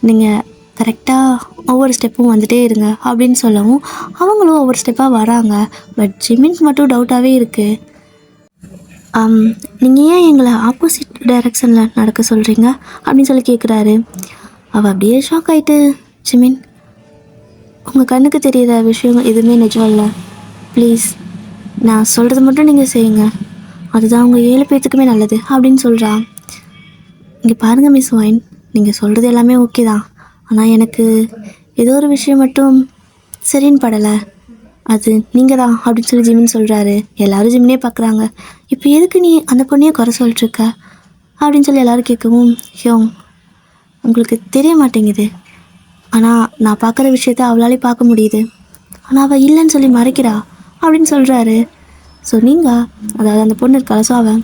நீங்கள் கரெக்டாக ஒவ்வொரு ஸ்டெப்பும் வந்துகிட்டே இருங்க அப்படின்னு சொல்லவும் அவங்களும் ஒவ்வொரு ஸ்டெப்பாக வராங்க. பட் ஜிம்மினுக்கு மட்டும் டவுட்டாகவே இருக்குது. நீங்கள் ஏன் எங்களை ஆப்போசிட் டைரெக்ஷனில் நடக்க சொல்கிறீங்க அப்படின்னு சொல்லி கேட்குறாரு. அவள் அப்படியே ஷாக் ஆகிட்டு, ஜிமின் உங்கள் கண்ணுக்கு தெரிகிற விஷயம் எதுவுமே நிஜம் இல்லை, ப்ளீஸ் நான் சொல்கிறது மட்டும் நீங்கள் செய்யுங்க, அதுதான் அவங்க 7 பேர்த்துக்குமே நல்லது அப்படின்னு சொல்கிறா. இங்கே பாருங்கள் மிஸ் ஒயின், நீங்கள் சொல்கிறது எல்லாமே ஓகே தான், ஆனால் எனக்கு ஏதோ ஒரு விஷயம் மட்டும் சரின்னு படலை, அது நீங்கள் தான் அப்படின்னு சொல்லி ஜிமின் சொல்கிறாரு. எல்லோரும் ஜிமினே பார்க்குறாங்க. இப்போ எதுக்கு நீ அந்த பொண்ணையே குறை சொல்லிட்டுருக்க அப்படின்னு சொல்லி எல்லோரும் கேட்கவும், ஹியோங் உங்களுக்கு தெரிய மாட்டேங்குது, ஆனால் நான் பார்க்குற விஷயத்த அவளாலே பார்க்க முடியுது, ஆனால் அவள் இல்லைன்னு சொல்லி மறைக்கிறா அப்படின்னு சொல்கிறாரு. ஸோ நீங்கள் அதாவது அந்த பொண்ணு இருக்கால, ஸோ அவன்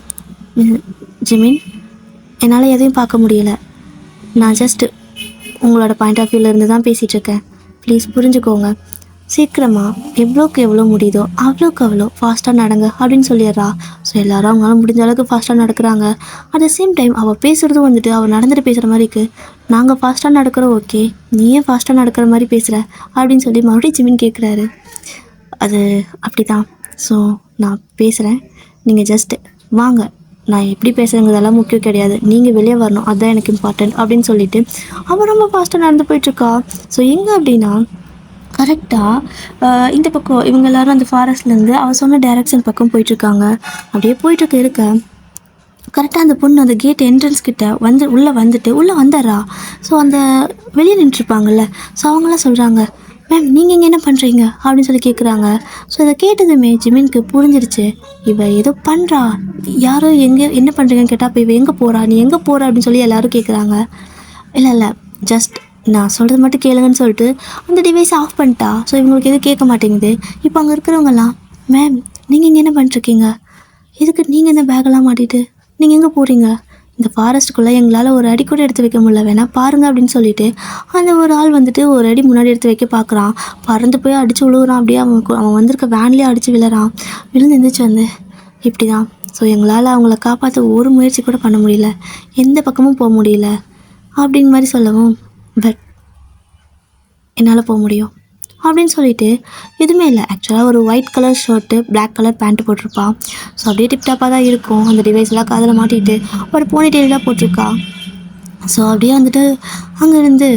ஜிமின் என்னால் எதையும் பார்க்க முடியலை, நான் ஜஸ்ட்டு உங்களோட பாயிண்ட் ஆஃப் வியூவிலேருந்து தான் பேசிகிட்ருக்கேன், ப்ளீஸ் புரிஞ்சுக்கோங்க, சீக்கிரமாக எவ்வளோக்கு எவ்வளோ முடியுதோ அவ்வளோக்கு அவ்வளோ ஃபாஸ்ட்டாக நடங்க அப்படின்னு சொல்லிடுறா. ஸோ எல்லோரும் அவங்களால முடிஞ்ச அளவுக்கு ஃபாஸ்ட்டாக நடக்கிறாங்க. அட் த சேம் டைம் அவள் பேசுகிறதும் வந்துட்டு அவள் நடந்துட்டு பேசுகிற மாதிரி இருக்குது. நாங்கள் ஃபாஸ்ட்டாக நடக்கிறோம், ஓகே நீ ஏன் ஃபாஸ்ட்டாக நடக்கிற மாதிரி பேசுகிற அப்படின்னு சொல்லி மறுபடியும் ஜிமின் கேட்குறாரு. அது அப்படி தான், ஸோ நான் பேசுகிறேன், நீங்கள் ஜஸ்ட்டு வாங்க, நான் எப்படி பேசுகிறேங்கிறதெல்லாம் முக்கியம் கிடையாது, நீங்கள் வெளியே வரணும், அதுதான் எனக்கு இம்பார்ட்டன்ட் அப்படின்னு சொல்லிவிட்டு அவள் ரொம்ப ஃபாஸ்ட்டாக நடந்து போயிட்டுருக்கா. ஸோ எங்கே அப்படின்னா கரெக்டாக இந்த பக்கம் இவங்க எல்லோரும் அந்த ஃபாரஸ்ட்லேருந்து அவள் சொன்ன டைரக்ஷன் பக்கம் போயிட்டுருக்காங்க. அப்படியே போயிட்டுருக்க கரெக்டாக அந்த பொண்ணு அந்த கேட் என்ட்ரன்ஸ் கிட்ட உள்ளே வந்துடுறா. ஸோ அந்த வெளியே நின்றுருப்பாங்கல்ல, ஸோ அவங்களாம் சொல்கிறாங்க, மேம் நீங்கள் இங்கே என்ன பண்ணுறீங்க அப்படின்னு சொல்லி கேட்குறாங்க. ஸோ இதை கேட்டதுமே ஜிமினுக்கு புரிஞ்சிருச்சு, இவ ஏதோ பண்ணுறா, யாரோ எங்கே என்ன பண்ணுறீங்கன்னு கேட்டால் இப்போ இவ எங்கே போகிறா, நீ எங்கே போகிற அப்படின்னு சொல்லி எல்லோரும் கேட்குறாங்க. இல்லை ஜஸ்ட் நான் சொல்கிறது மட்டும் கேளுங்கன்னு சொல்லிட்டு அந்த டிவைஸை ஆஃப் பண்ணிட்டா. ஸோ இவங்களுக்கு எதுவும் கேட்க மாட்டேங்குது. இப்போ அங்கே இருக்கிறவங்கலாம், மேம் நீங்கள் இங்கே என்ன பண்ணிட்டுருக்கீங்க, இதுக்கு நீங்கள் இந்த பேக்கெல்லாம் மாட்டிட்டு நீங்கள் எங்கே போகிறீங்க, இந்த ஃபாரஸ்ட்டுக்குள்ளே எங்களால் ஒரு அடி கூட எடுத்து வைக்க முடியல, வேணா பாருங்கள் அப்படின்னு சொல்லிட்டு அந்த ஒரு ஆள் வந்துட்டு ஒரு அடி முன்னாடி எடுத்து வைக்க பார்க்குறான். பறந்து போய் அடித்து விழுகுறான். அப்படியே அவன் வந்திருக்க வேன்லேயே அடித்து விழுறான். விழுந்து எழுந்திரிச்சு வந்து இப்படி தான். ஸோ எங்களால் அவங்கள காப்பாற்ற ஒரு முயற்சி கூட பண்ண முடியல, எந்த பக்கமும் போக முடியல அப்படின்னு மாதிரி சொல்லவும், பட் என்னால் போக முடியும் அப்படின்னு சொல்லிட்டு எதுவுமே இல்லை. ஆக்சுவலாக ஒரு white colour shirt, black colour pant போட்டிருப்பான். ஸோ அப்படியே டிப்டாப்பாக தான் இருக்கும். அந்த டிவைஸ்லாம் காதில் மாட்டிட்டு ஒரு போனி டெய்லாம் போட்டிருக்கா. ஸோ அப்படியே வந்துட்டு அங்கேருந்து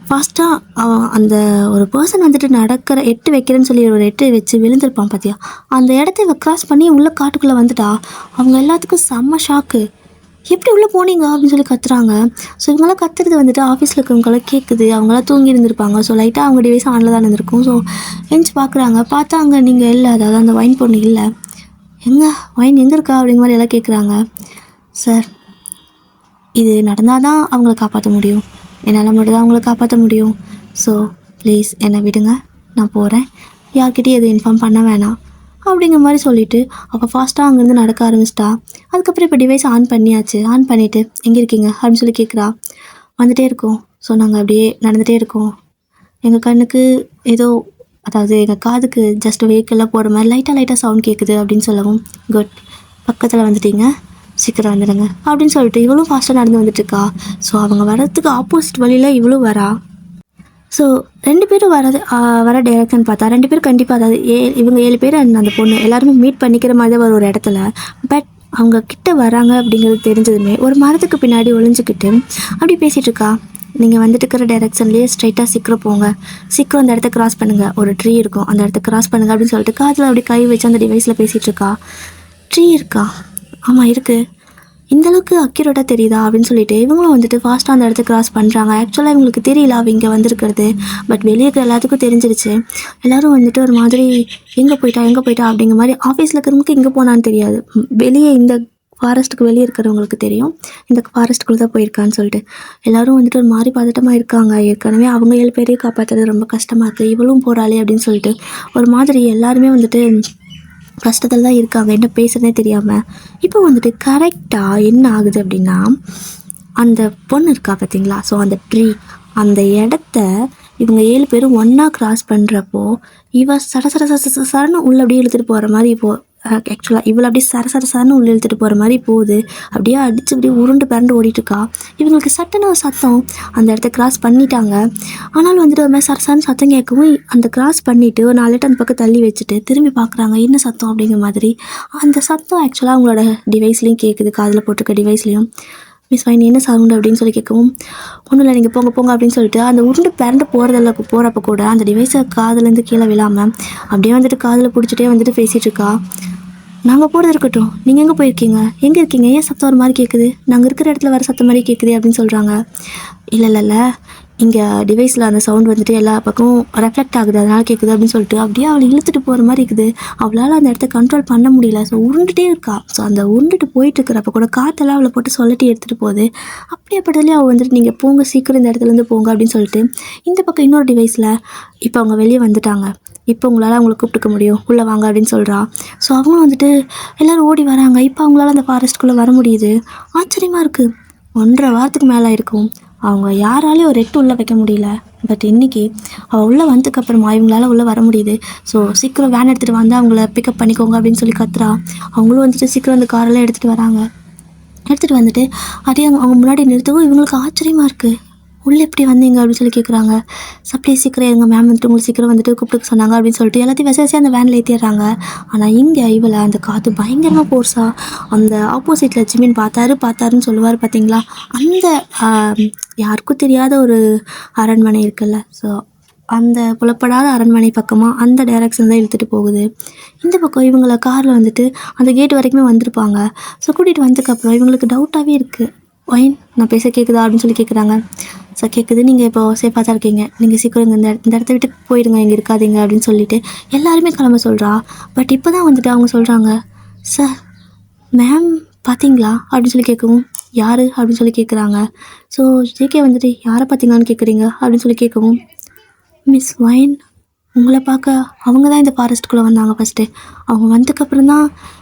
ஃபாஸ்ட்டாக அவன் அந்த ஒரு பர்சன் வந்துட்டு நடக்கிற எட்டு வைக்கிறேன்னு சொல்லி ஒரு எட்டு வச்சு விழுந்திருப்பான் பார்த்தியா, அந்த இடத்த இவ கிராஸ் பண்ணி உள்ளே காட்டுக்குள்ளே வந்துட்டா. அவங்க எல்லாத்துக்கும் செம்ம ஷாக்கு. எப்படி உள்ளே போனீங்க அப்படின்னு சொல்லி கத்துறாங்க. ஸோ இவங்களாம் கத்துறது வந்துட்டு ஆஃபீஸில் இருக்கிறவங்களாம் கேட்குது. அவங்களாம் தூங்கி இருந்திருப்பாங்க. ஸோ லைட்டாக அவங்க டிவைஸ் ஆனில் தான் இருந்திருக்கும். ஸோ எஞ்சி பார்க்குறாங்க. பார்த்தா அங்கே நீங்கள் இல்லை, அதாவது அந்த ஒயின் பொண்ணு இல்லை. ஒயின் எங்கே இருக்கா அப்படிங்கிற மாதிரி எல்லாம் கேட்குறாங்க. சார் இது நடந்தால் தான் அவங்கள காப்பாற்ற முடியும், என்னால் மட்டும் தான் அவங்கள காப்பாற்ற முடியும். ஸோ ப்ளீஸ் என்னை விடுங்க, நான் போகிறேன், யார்கிட்டையும் எதுவும் இன்ஃபார்ம் பண்ண வேணாம் அப்படிங்கிற மாதிரி சொல்லிவிட்டு அவள் ஃபாஸ்ட்டாக அங்கேருந்து நடக்க ஆரம்பிச்சிட்டா. அதுக்கப்புறம் இப்போ டிவைஸ் ஆன் பண்ணியாச்சு. ஆன் பண்ணிவிட்டு எங்கே இருக்கீங்க அப்படின்னு சொல்லி கேட்குறா. வந்துகிட்டே இருக்கோம். ஸோ நாங்கள் அப்படியே நடந்துகிட்டே இருக்கோம். எங்கள் கண்ணுக்கு ஏதோ, அதாவது எங்கள் காதுக்கு ஜஸ்ட் வெஹிக்கிளில் போகிற மாதிரி லைட்டாக சவுண்ட் கேட்குது அப்படின்னு சொல்லவும், குட், பக்கத்தில் வந்துட்டீங்க, சீக்கிரம் வந்துடுங்க அப்படின்னு சொல்லிட்டு இவளும் ஃபாஸ்ட்டாக நடந்து வந்துட்டுருக்கா. ஸோ அவங்க வர்றதுக்கு ஆப்போசிட் வழியில் இவளும் வரா. ஸோ 2 பேரும் வர டைரக்ஷன் பார்த்தா 2 பேரும் கண்டிப்பாக, அதாவது இவங்க 7 பேர் அந்த பொண்ணு எல்லாருமே மீட் பண்ணிக்கிற மாதிரி தான் வர ஒரு இடத்துல. பட் அவங்க கிட்ட வராங்க அப்படிங்கிறது தெரிஞ்சதுமே ஒரு மரத்துக்கு பின்னாடி ஒளிஞ்சிக்கிட்டு அப்படி பேசிகிட்டு இருக்கா. நீங்கள் வந்துட்டு இருக்கிற டைரெக்ஷன்லேயே ஸ்ட்ரைட்டாக சீக்கிரம் போங்க, சீக்கிரம் அந்த இடத்த கிராஸ் பண்ணுங்கள், ஒரு ட்ரீ இருக்கும், அந்த இடத்த கிராஸ் பண்ணுங்கள் அப்படின்னு சொல்லிட்டு காதில் அப்படி கை வச்சு அந்த டிவைஸில் பேசிகிட்டு இருக்கா. ட்ரீ இருக்கா? ஆமாம் இருக்குது. இந்தளவுக்கு அக்யூரேட்டாக தெரியுதா அப்படின்னு சொல்லிட்டு இவங்களும் வந்துட்டு ஃபாஸ்ட்டாக அந்த இடத்த கிராஸ் பண்ணுறாங்க. ஆக்சுவலாக இவங்களுக்கு தெரியல அவ இங்கே வந்திருக்கிறது. பட் வெளியே இருக்கிற எல்லாத்துக்கும் தெரிஞ்சிருச்சு. எல்லோரும் வந்துட்டு ஒரு மாதிரி எங்கே போயிட்டா அப்படிங்கிற மாதிரி, ஆஃபீஸில் இருக்கிறவங்களுக்கு எங்கே போனான்னு தெரியாது, வெளியே இந்த ஃபாரஸ்ட்டுக்கு வெளியே இருக்கிறவங்களுக்கு தெரியும் இந்த ஃபாரஸ்ட்டுக்குள்ளே தான் போயிருக்கான்னு சொல்லிட்டு. எல்லோரும் வந்துட்டு ஒரு மாதிரி பதட்டமாக இருக்காங்க. ஏற்கனவே அவங்க 7 பேரையும் காப்பாற்றுறது ரொம்ப கஷ்டமாக இருக்குது, இவளும் போகிறாளே அப்படின்னு சொல்லிட்டு ஒரு மாதிரி எல்லாருமே வந்துட்டு கஷ்டத்தில் தான் இருக்காங்க, என்ன பேசுகிறதே தெரியாமல். இப்போ வந்துட்டு கரெக்டாக என்ன ஆகுது அப்படின்னா, அந்த பொண்ணு இருக்கா பார்த்தீங்களா, ஸோ அந்த ட்ரீ, அந்த இடத்த இவங்க 7 பேரும் ஒன்றா கிராஸ் பண்ணுறப்போ இவ சரன்னு உள்ளே அப்படியே இழுத்துட்டு போகிற மாதிரி ஆக்சுவலாக இவளை அப்படியே சரன்னு உள்ளே இழுத்துட்டு போகிற மாதிரி போகுது. அப்படியே அடித்து அப்படியே உருண்டு பரண்டு ஓடிட்டுருக்கா. இவங்களுக்கு சட்டுன்னு ஒரு சத்தம், அந்த இடத்த கிராஸ் பண்ணிட்டாங்க. ஆனாலும் வந்துட்டு ஒரு மாதிரி சரசான்னு சத்தம் கேட்கவும் அந்த கிராஸ் பண்ணிவிட்டு ஒரு 4 அந்த பக்கம் தள்ளி வச்சுட்டு திரும்பி பார்க்குறாங்க, என்ன சத்தம் அப்படிங்கிற மாதிரி. அந்த சத்தம் ஆக்சுவலாக அவங்களோட டிவைஸ்லேயும் கேட்குது, காதில் போட்டிருக்க டிவைஸ்லேயும். மிஸ் ஃபைன் என்ன சவுண்டு அப்படின்னு சொல்லி கேட்கவும், ஒன்றும் இல்லை நீங்கள் போங்க அப்படின்னு சொல்லிட்டு அந்த உருண்டு பிறண்டு போகிறப்ப கூட அந்த டிவைஸை காதுலேருந்து கீழே விழாமல் அப்படியே வந்துட்டு காதில் பிடிச்சிட்டே வந்துட்டு பேசிகிட்டு இருக்கா. நாங்கள் போகிறது இருக்கட்டும், நீங்கள் எங்கே போயிருக்கீங்க, எங்கே இருக்கீங்க, ஏன் சத்தம் ஒரு மாதிரி கேட்குது, நாங்கள் இருக்கிற இடத்துல வர சத்தம் மாதிரி கேட்குது அப்படின்னு சொல்கிறாங்க. இல்லை இங்கே டிவைஸில் அந்த சவுண்ட் வந்துட்டு எல்லா பக்கமும் ரெஃப்ளெக்ட் ஆகுது, அதனால் கேட்குது அப்படின்னு சொல்லிட்டு அப்படியே அவளை இழுத்துட்டு போகிற மாதிரி இருக்குது. அவளால் அந்த இடத்த கண்ட்ரோல் பண்ண முடியல. ஸோ உருண்டுகிட்டே இருக்கா. ஸோ அந்த உருண்டுட்டு போயிட்டு இருக்கிறப்ப கூட காற்றெல்லாம் அவளை போட்டு சொல்லட்டி எடுத்துகிட்டு போகுது. அப்படியேப்பட்டதுலேயே அவள் வந்துட்டு நீங்கள் போங்க, சீக்கிரம் இந்த இடத்துலேருந்து போங்க அப்படின்னு சொல்லிட்டு இந்த பக்கம் இன்னொரு டிவைஸில் இப்போ அவங்க வெளியே வந்துட்டாங்க, இப்போ உங்களால் அவங்கள கூப்பிட்டுக்க முடியும், உள்ளே வாங்க அப்படின்னு சொல்கிறா. ஸோ அவங்களும் வந்துட்டு எல்லோரும் ஓடி வராங்க. இப்போ அவங்களால அந்த ஃபாரஸ்ட்டுக்குள்ளே வர முடியுது. ஆச்சரியமாக இருக்குது. 1.5 வாரத்துக்கு மேலே இருக்கும் அவங்க யாராலையும் ஒரு 8 உள்ளே வைக்க முடியல. பட் இன்றைக்கி அவள் உள்ளே வந்ததுக்கப்புறமா இவங்களால உள்ளே வர முடியுது. ஸோ சீக்கிரம் வேன் எடுத்துகிட்டு வந்து அவங்கள பிக்கப் பண்ணிக்கோங்க அப்படின்னு சொல்லி கத்துறா. அவங்களும் வந்துட்டு சீக்கிரம் அந்த காரெல்லாம் எடுத்துகிட்டு வராங்க. எடுத்துகிட்டு வந்துட்டு அப்படியே அவங்க முன்னாடி நிறுத்தவும் இவங்களுக்கு ஆச்சரியமாக இருக்குது. உள்ளே எப்படி வந்தீங்க அப்படின்னு சொல்லி கேட்குறாங்க. சப்ளை சீக்கிரம் எங்கள் மேம் வந்துட்டு உங்களுக்கு சீக்கிரம் வந்துட்டு கூப்பிட்டு சொன்னாங்க அப்படின்னு சொல்லிட்டு எல்லாத்தையும் விசாரிச்சு அந்த வேனில் ஏற்றிடுறாங்க. ஆனால் இங்கே இவளை அந்த காற்று பயங்கரமாக போர்ஸா அந்த ஆப்போசிட்டில் ஜிமின் பார்த்தாருன்னு சொல்லுவார் பார்த்தீங்களா, அந்த யாருக்கும் தெரியாத ஒரு அரண்மனை இருக்குல்ல, ஸோ அந்த புலப்படாத அரண்மனை பக்கமாக அந்த டைரக்ஷன் தான் இழுத்துட்டு போகுது. இந்த பக்கம் இவங்களை காரில் வந்துட்டு அந்த கேட் வரைக்குமே வந்திருப்பாங்க. ஸோ கூட்டிகிட்டு வந்ததுக்கப்புறம் இவங்களுக்கு டவுட்டாகவே இருக்குது. ஒயின் நான் பேச கேட்குதா அப்படின்னு சொல்லி கேட்குறாங்க. ஸோ கேட்குது, நீங்கள் இப்போ சேஃபாக தான் இருக்கீங்க, நீங்கள் சீக்கிரம் இந்த இடத்த விட்டு போயிடுங்க, இங்கே இருக்காதீங்க அப்படின்னு சொல்லிட்டு எல்லாருமே கிளம்ப சொல்கிறா. பட் இப்போ தான் வந்துட்டு அவங்க சொல்கிறாங்க, சார் மேம் பார்த்தீங்களா அப்படின்னு சொல்லி கேட்கவும், யார் அப்படின்னு சொல்லி கேட்குறாங்க. ஸோ ஜேகே வந்துட்டு யாரை பார்த்தீங்களான்னு கேட்குறீங்க அப்படின்னு சொல்லி கேட்கவும், மிஸ் வைன் உங்களை பார்க்க அவங்க தான் இந்த ஃபாரஸ்ட்டுக்குள்ளே வந்தாங்க ஃபஸ்ட்டு. அவங்க வந்ததுக்கப்புறம் தான்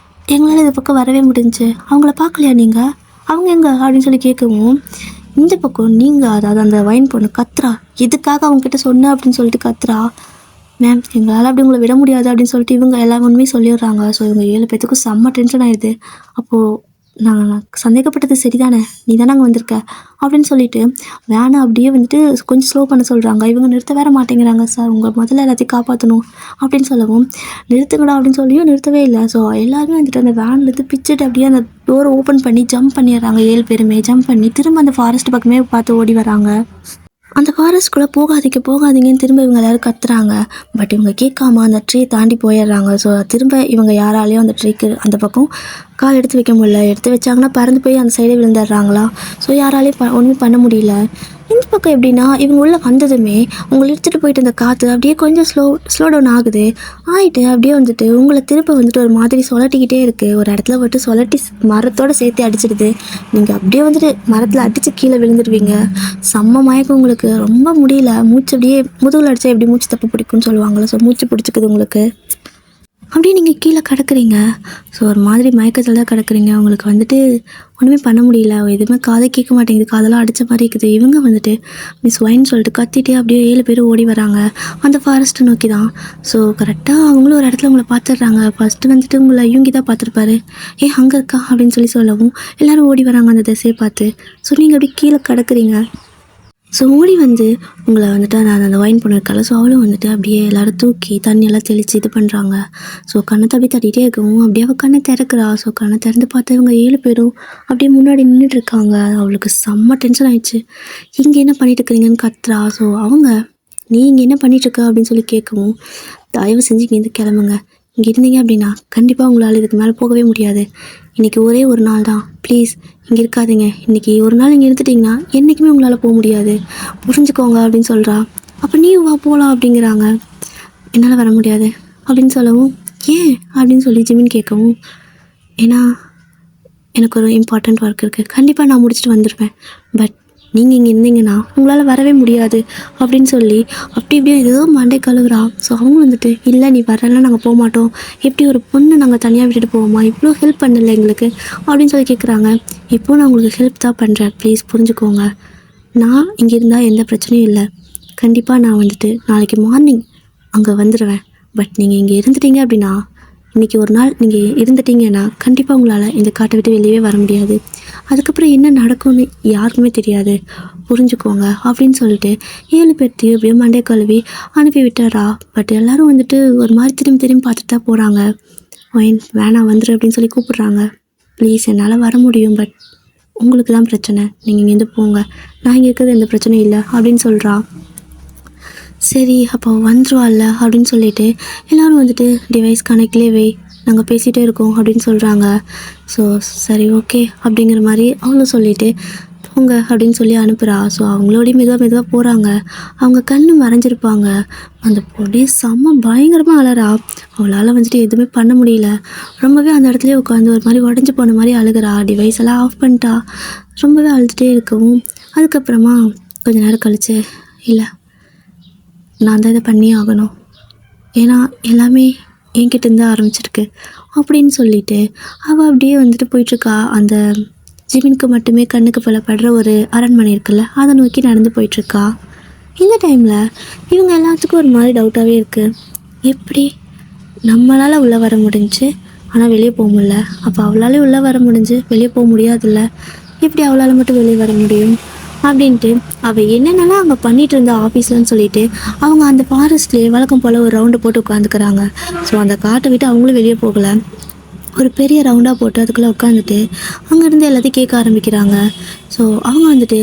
எங்களால் இந்த பக்கம் வரவே முடிஞ்சுச்சு. அவங்கள பார்க்கலையா நீங்கள்? அவங்க எங்கே அப்படின்னு சொல்லி கேட்கவும், இந்த பக்கம் நீங்கள் அதாவது அந்த வைன் பொண்ணு கத்துறா, எதுக்காக அவங்கக்கிட்ட சொன்ன அப்படின்னு சொல்லிட்டு கத்துறா. மேம் எங்களால் அப்படி உங்களை விட முடியாது அப்படின்னு சொல்லிட்டு இவங்க எல்லா உண்மையும் சொல்லிடுறாங்க. ஸோ இவங்க 7 பேத்துக்கும் செம்ம டென்ஷன் ஆயிடுது. அப்போது நான் சந்தேகப்பட்டது சரிதானே, நீ தானே அங்கே வந்திருக்க அப்படின்னு சொல்லிட்டு வேனை அப்படியே வந்துட்டு கொஞ்சம் ஸ்லோ பண்ண சொல்கிறாங்க. இவங்க நிறுத்த வேற மாட்டேங்கிறாங்க. சார் உங்கள் முதல்ல எல்லாத்தையும் காப்பாற்றணும் அப்படின்னு சொல்லவும், நிறுத்துங்கடா அப்படின்னு சொல்லியும் நிறுத்தவே இல்லை. ஸோ எல்லாருமே வந்துட்டு அந்த வேன்லேருந்து பிச்சுட்டு அப்படியே அந்த டோரை ஓப்பன் பண்ணி ஜம்ப் பண்ணிடுறாங்க. 7 பேருமே ஜம்ப் பண்ணி திரும்ப அந்த ஃபாரஸ்ட் பக்கமே பார்த்து ஓடி வராங்க. அந்த ஃபாரஸ்ட்குள்ளே போகாதீங்கன்னு திரும்ப இவங்க எல்லோரும் கத்துறாங்க. பட் இவங்க கேட்காம அந்த ட்ரீ தாண்டி போயிடுறாங்க. ஸோ திரும்ப இவங்க யாராலையும் அந்த ட்ரீக்கு அந்த பக்கம் கால் எடுத்து வைக்க முடியல. எடுத்து வச்சாங்கன்னா பறந்து போய் அந்த சைடே விழுந்துடுறாங்களா. ஸோ யாராலையும் ஒன்றுமே பண்ண முடியல. இந்த பக்கம் எப்படின்னா இவங்க உள்ளே வந்ததுமே உங்களை எடுத்துகிட்டு போயிட்டு அந்த காற்று அப்படியே கொஞ்சம் ஸ்லோ டவுன் ஆகுது. ஆகிட்டு அப்படியே வந்துட்டு உங்களை திரும்ப வந்துட்டு ஒரு மாதிரி சொலட்டிக்கிட்டே இருக்குது. ஒரு இடத்துல வந்துட்டு சொலட்டி மரத்தோடு சேர்த்து அடிச்சிடுது. நீங்கள் அப்படியே வந்துட்டு மரத்தில் அடித்து கீழே விழுந்துடுவீங்க. செம்ம மயக்கம் உங்களுக்கு, ரொம்ப முடியல. மூச்சு அப்படியே முதுகில் அடித்தா எப்படி மூச்சு தப்பு பிடிக்கும்னு சொல்லுவாங்களே, ஸோ மூச்சு பிடிச்சிக்குது உங்களுக்கு. அப்படியே நீங்கள் கீழே கிடக்குறீங்க. ஸோ ஒரு மாதிரி மயக்கத்தில் தான் கிடக்குறீங்க. உங்களுக்கு வந்துட்டு ஒன்றுமே பண்ண முடியல. எதுவுமே காதை கேட்க மாட்டேங்குது, காதெல்லாம் அடித்த மாதிரி இருக்குது. இவங்க வந்துட்டு மிஸ் வைன் சொல்லிட்டு கத்திட்டே அப்படியே 7 பேர் ஓடி வராங்க அந்த ஃபாரஸ்ட்டை நோக்கி தான். ஸோ கரெக்டாக அவங்களும் ஒரு இடத்துல உங்களை பார்த்துடுறாங்க. ஃபஸ்ட்டு வந்துட்டு உங்களை யூங்கி தான் பார்த்துருப்பாரு. அங்கே இருக்கா அப்படின்னு சொல்லவும் எல்லோரும் ஓடி வராங்க அந்த திசையை பார்த்து. ஸோ நீங்கள் அப்படியே கீழே கிடக்குறீங்க. ஸோ ஓடி வந்து உங்களை வந்துட்டு அந்த வைன் பொண்ணு இருக்கால, ஸோ அவளும் வந்துட்டு அப்படியே எல்லோரும் தூக்கி தண்ணியெல்லாம் தெளித்து இது பண்ணுறாங்க. ஸோ கண்ணத்தை அப்படியே தட்டிகிட்டே இருக்கவும் அப்படியே அவள் கண்ணை திறக்கிறா. ஸோ கண்ணை திறந்து பார்த்து இவங்க 7 பேரும் அப்படியே முன்னாடி நின்றுட்டுருக்காங்க. அவளுக்கு செம்ம டென்ஷன் ஆயிடுச்சு. இங்கே என்ன பண்ணிட்டு இருக்கிறீங்கன்னு கத்துறா. ஸோ அவங்க நீ இங்கே என்ன பண்ணிகிட்ருக்க அப்படின்னு சொல்லி கேட்கவும், தயவு செஞ்சு இங்கேருந்து கிளம்புங்க, இங்கே இருந்தீங்க அப்படின்னா கண்டிப்பாக உங்களால் இதுக்கு மேலே போகவே முடியாது. இன்றைக்கி ஒரே ஒரு நாள் தான், ப்ளீஸ் இங்கே இருக்காதீங்க. இன்றைக்கி ஒரு நாள் இங்கே இருந்துட்டிங்கன்னா என்றைக்குமே உங்களால் போக முடியாது, புரிஞ்சுக்கோங்க அப்படின்னு சொல்கிறா. அப்போ நீ வா போகலாம் அப்படிங்கிறாங்க. என்னால் வர முடியாது அப்படின்னு சொல்லவும், ஏன் அப்படின்னு சொல்லி ஜிமின் கேட்கவும், ஏன்னா எனக்கு ஒரு இம்பார்ட்டண்ட் ஒர்க் இருக்குது, கண்டிப்பாக நான் முடிச்சுட்டு வந்துடுவேன், பட் நீங்கள் இங்கே இருந்தீங்கன்னா உங்களால் வரவே முடியாது அப்படின்னு சொல்லி இப்படியே ஏதோ மண்டை கழுவுறா. ஸோ அவங்க வந்துட்டு இல்லை நீ வரலாம், நாங்கள் போக மாட்டோம், எப்படி ஒரு பொண்ணு நாங்கள் தனியாக விட்டுட்டு போவோமா, இவ்வளோ ஹெல்ப் பண்ணல எங்களுக்கு அப்படின்னு சொல்லி கேட்குறாங்க. இப்போது நான் உங்களுக்கு ஹெல்ப் தான் பண்ணுறேன், ப்ளீஸ் புரிஞ்சுக்கோங்க. நான் இங்கே இருந்தால் எந்த பிரச்சனையும் இல்லை, கண்டிப்பாக நான் வந்துட்டு நாளைக்கு மார்னிங் அங்கே வந்துடுவேன். பட் நீங்கள் இங்கே இருந்துட்டீங்க அப்படின்னா, இன்றைக்கி ஒரு நாள் நீங்கள் இருந்துட்டீங்கன்னா கண்டிப்பாக உங்களால் இந்த காட்டை விட்டு வெளியே வர முடியாது. அதுக்கப்புறம் என்ன நடக்கும்னு யாருக்குமே தெரியாது, புரிஞ்சுக்கோங்க அப்படின்னு சொல்லிட்டு 7 பேர்த்தையும் அப்படியே மண்டே கழுவி அனுப்பி விட்டாரா. பட் எல்லோரும் வந்துட்டு ஒரு மாதிரி திரும்பி பார்த்துட்டு தான் போகிறாங்க. வேணாம் வந்துரு அப்படின்னு சொல்லி கூப்பிட்றாங்க. ப்ளீஸ் என்னால் வர முடியும், பட் உங்களுக்கு தான் பிரச்சனை, நீங்கள் இங்கேருந்து போங்க, நான் இங்கே இருக்கிறது எந்த பிரச்சனையும் இல்லை அப்படின்னு சொல்கிறா. சரி அப்போ வந்துருவாள்ல அப்படின்னு சொல்லிட்டு எல்லோரும் வந்துட்டு டிவைஸ் கனெக்ட்லேயே நாங்கள் பேசிகிட்டே இருக்கோம் அப்படின்னு சொல்கிறாங்க. ஸோ சரி ஓகே அப்படிங்கிற மாதிரி அவங்களும் சொல்லிவிட்டு போங்க அப்படின்னு சொல்லி அனுப்புகிறா. ஸோ அவங்களோடய மெதுவாக போகிறாங்க. அவங்க கண்ணு மறைஞ்சிருப்பாங்க. அந்த பொண்ணே செம்ம பயங்கரமாக அழறா. அவளால் வந்துட்டு எதுவுமே பண்ண முடியல. ரொம்பவே அந்த இடத்துலேயே உட்காந்து ஒரு மாதிரி உடஞ்சி போன மாதிரி அழுகிறா. டிவைஸ் எல்லாம் ஆஃப் பண்ணிட்டா. ரொம்பவே அழுதுகிட்டே இருக்கவும் அதுக்கப்புறமா கொஞ்ச நேரம் கழிச்சு, இல்லை நான் தான் இதை பண்ணி ஆகணும், ஏன்னா எல்லாமே என்கிட்டேருந்து ஆரம்பிச்சிருக்கு அப்படின்னு சொல்லிட்டு அவள் அப்படியே வந்துட்டு போயிட்டுருக்கா. அந்த ஜிமினுக்கு மட்டுமே கண்ணுக்கு பலப்படுற ஒரு அரண்மனை இருக்குல்ல, அதை நோக்கி நடந்து போயிட்டுருக்கா. இந்த டைமில் இவங்க எல்லாத்துக்கும் ஒரு மாதிரி டவுட்டாகவே இருக்குது. எப்படி நம்மளால் உள்ளே வர முடிஞ்சு ஆனால் வெளியே போக முடியல, அப்போ அவளால் உள்ளே வர முடிஞ்சு வெளியே போக முடியாதுல்ல, எப்படி அவளால் மட்டும் வெளியே வர முடியும் அப்படின்ட்டு அவள் என்னென்னலாம் அங்கே பண்ணிகிட்டு இருந்தா ஆஃபீஸ்லன்னு சொல்லிட்டு அவங்க அந்த ஃபாரஸ்ட்லேயே வழக்கம் போல் ஒரு ரவுண்டு போட்டு உட்காந்துக்கிறாங்க. ஸோ அந்த காட்டை விட்டு அவங்களும் வெளியே போகலை. ஒரு பெரிய ரவுண்டாக போட்டு அதுக்குள்ளே உட்காந்துட்டு அங்கேருந்து எல்லாத்தையும் கேட்க ஆரம்பிக்கிறாங்க. ஸோ அவங்க வந்துட்டு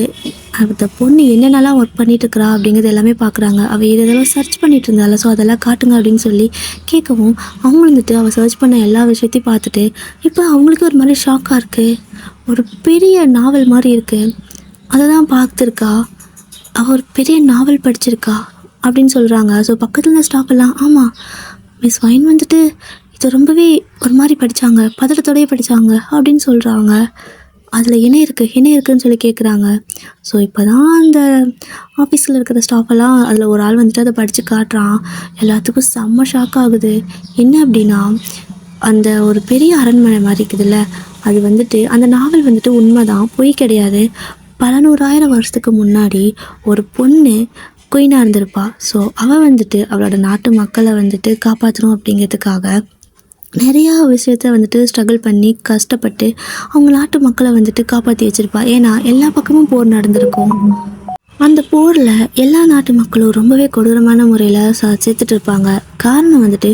அந்த பொண்ணு என்னென்னலாம் ஒர்க் பண்ணிகிட்ருக்கிறா அப்படிங்கிறது எல்லாமே பார்க்குறாங்க. அவள் இதெல்லாம் சர்ச் பண்ணிகிட்டு இருந்தால, ஸோ அதெல்லாம் காட்டுங்க அப்படின்னு சொல்லி கேட்கவும் அவங்க வந்துட்டு அவள் சர்ச் பண்ண எல்லா விஷயத்தையும் பார்த்துட்டு இப்போ அவங்களுக்கு ஒரு மாதிரி ஷாக்காக இருக்குது. ஒரு பெரிய நாவல் மாதிரி இருக்குது, அதை தான் பார்த்துருக்கா. அவள் ஒரு பெரிய நாவல் படிச்சிருக்கா அப்படின்னு சொல்கிறாங்க. ஸோ பக்கத்தில் இருந்த ஸ்டாஃப் எல்லாம் ஆமாம் மிஸ் வைன் வந்துட்டு இது ரொம்பவே ஒரு மாதிரி படித்தாங்க, பதட்டத்தோடயே படித்தாங்க அப்படின்னு சொல்கிறாங்க. அதில் என்ன இருக்குதுன்னு சொல்லி கேட்குறாங்க. ஸோ இப்போ தான் அந்த ஆஃபீஸில் இருக்கிற ஸ்டாஃபெல்லாம் அதில் ஒரு ஆள் வந்துட்டு அதை படித்து காட்டுறான். எல்லாத்துக்கும் செம்ம ஷாக் ஆகுது. என்ன அப்படின்னா, அந்த ஒரு பெரிய அரண்மனை மாதிரி இருக்குதுல்ல, அது வந்துட்டு அந்த நாவல் வந்துட்டு உண்மை தான், பொய் கிடையாது. பல 100,000 வருஷத்துக்கு முன்னாடி ஒரு பொண்ணு குயினாக இருந்திருப்பா. ஸோ அவள் வந்துட்டு அவளோட நாட்டு மக்களை வந்துட்டு காப்பாற்றணும் அப்படிங்கிறதுக்காக நிறையா விஷயத்த வந்துட்டு ஸ்ட்ரகிள் பண்ணி கஷ்டப்பட்டு அவங்க நாட்டு மக்களை வந்துட்டு காப்பாற்றி வச்சுருப்பா. ஏன்னா எல்லா பக்கமும் போர் நடந்திருக்கும். அந்த போரில் எல்லா நாட்டு மக்களும் ரொம்பவே கொடூரமான முறையில் செத்துட்டு இருப்பாங்க. காரணம் வந்துட்டு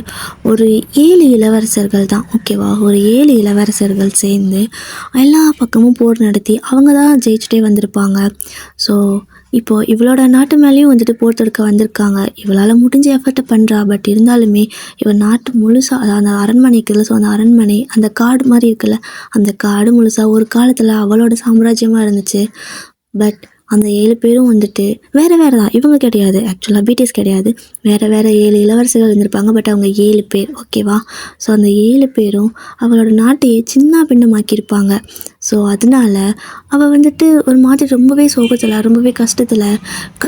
ஒரு 7 இளவரசர்கள் தான், ஓகேவா? ஒரு 7 இளவரசர்கள் சேர்ந்து எல்லா பக்கமும் போர் நடத்தி அவங்க தான் ஜெயிச்சுட்டே வந்திருப்பாங்க. ஸோ இப்போது இவளோட நாட்டு மேலேயும் வந்துட்டு போர் தொடுக்க வந்திருக்காங்க. இவளால் முடிஞ்ச எஃபர்ட்டை பண்ணுறா. பட் இருந்தாலுமே இவள் நாட்டு முழுசாக அந்த அரண்மனை இருக்குல்ல, ஸோ அந்த அரண்மனை அந்த காடு மாதிரி இருக்குல்ல, அந்த காடு முழுசாக ஒரு காலத்தில் அவளோட சாம்ராஜ்யமாக இருந்துச்சு. பட் அந்த 7 பேரும் வந்துட்டு வேறு வேறு தான், இவங்க கிடையாது, ஆக்சுவலாக பிடிஎஸ் கிடையாது, வேறு 7 இளவரசர்கள் இருந்திருப்பாங்க. பட் அவங்க 7 பேர், ஓகேவா? ஸோ அந்த 7 பேரும் அவளோட நாட்டையே சின்ன பின்னமாக்கியிருப்பாங்க. ஸோ அதனால அவள் வந்துட்டு ஒரு மாதிரி ரொம்பவே சோகத்தில், ரொம்பவே கஷ்டத்தில்,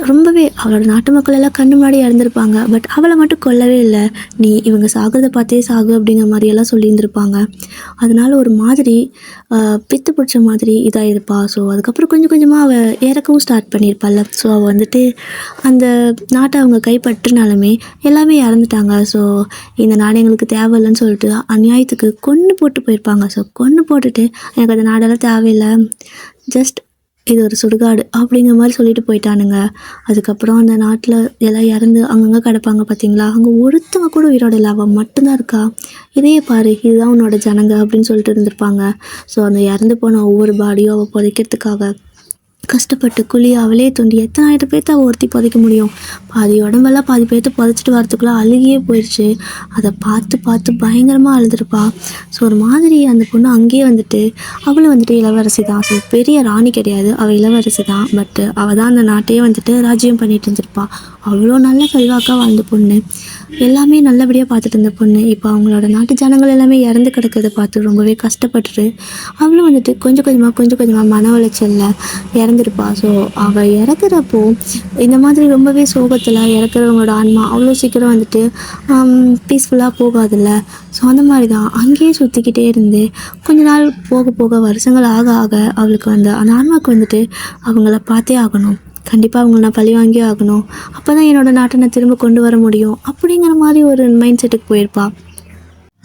ரொம்பவே அவளோட நாட்டு மக்கள் எல்லாம் கண்ணு முன்னாடி இறந்துருப்பாங்க. பட் அவளை மட்டும் கொல்லவே இல்லை. நீ இவங்க சாகிறத பார்த்தே சாகு அப்படிங்கிற மாதிரியெல்லாம் சொல்லியிருந்திருப்பாங்க. அதனால ஒரு மாதிரி பித்து பிடிச்ச மாதிரி இதாக இருப்பா. ஸோ அதுக்கப்புறம் கொஞ்சம் கொஞ்சமாக அவள் இறக்கவும் ஸ்டார்ட் பண்ணியிருப்பாள். ஸோ அவள் வந்துட்டு அந்த நாட்டை அவங்க கைப்பற்றினாலுமே எல்லாமே இறந்துட்டாங்க. ஸோ இந்த நாடு எங்களுக்கு தேவையில்லைன்னு சொல்லிட்டு அநியாயத்துக்கு கொன்று போட்டு போயிருப்பாங்க. ஸோ கொன்று போட்டுட்டு எனக்கு அந்த நாடெல்லாம் தேவையில்லை, ஜஸ்ட் இது ஒரு சுடுகாடு அப்படிங்கிற மாதிரி சொல்லிட்டு போயிட்டானுங்க. அதுக்கப்புறம் அந்த நாட்டில் எல்லாம் இறந்து அங்கங்கே கிடப்பாங்க பார்த்தீங்களா, அங்கே ஒருத்தவங்க கூட உயிரோட இல்லை, அவள் மட்டும்தான் இருக்கா. இதையே பாரு, இதுதான் உன்னோட ஜனங்க அப்படின்னு சொல்லிட்டு இருந்திருப்பாங்க. ஸோ அந்த இறந்து போன ஒவ்வொரு பாடியும் அவள் புதைக்கிறதுக்காக கஷ்டப்பட்டு குழி அவளே தோண்டி எத்தனை 1000 பேர்த்த அவள் ஒருத்தி புதைக்க முடியும். பாதி உடம்பெல்லாம் பாதி பேர்த்து புதைச்சிட்டு வரத்துக்குள்ளே அழுகியே போயிடுச்சு. அதை பார்த்து பார்த்து பயங்கரமாக அழுதுருப்பா. ஸோ ஒரு மாதிரி அந்த பொண்ணு அங்கேயே வந்துட்டு அவளும் வந்துட்டு இளவரசி தான். ஸோ பெரிய ராணி கிடையாது, அவள் இளவரசி தான். பட்டு அவள் தான் அந்த நாட்டையே வந்துட்டு ராஜ்யம் பண்ணிட்டு இருந்திருப்பா. அவ்வளோ நல்ல செல்வாக்காக வாழ்ந்த பொண்ணு, எல்லாமே நல்லபடியாக பார்த்துட்டு இருந்த பொண்ணு. இப்போ அவங்களோட நாட்டு ஜனங்கள் எல்லாமே இறந்து கிடக்கிறத பார்த்து ரொம்பவே கஷ்டப்பட்டுட்டு அவளும் வந்துட்டு கொஞ்சம் கொஞ்சமாக மன உளைச்சலில் இறந்துருப்பா. ஸோ அவள் இறக்குறப்போ இந்த மாதிரி ரொம்பவே சோகத்தில் இறக்குறவங்களோட ஆன்மா அவ்வளோ சீக்கிரம் வந்துட்டு பீஸ்ஃபுல்லாக போகாதில்ல. ஸோ அந்த மாதிரி தான் அங்கேயே சுற்றிக்கிட்டே இருந்து கொஞ்ச நாள் போக போக வருஷங்கள் ஆக ஆக அவளுக்கு அந்த ஆன்மாவுக்கு வந்துட்டு அவங்கள பார்த்தே ஆகணும், கண்டிப்பாக அவங்கள நான் பழி வாங்கியே ஆகணும், அப்போ தான் என்னோடய நாட்டை நான் திரும்ப கொண்டு வர முடியும் அப்படிங்கிற மாதிரி ஒரு மைண்ட் செட்டுக்கு போயிருப்பா.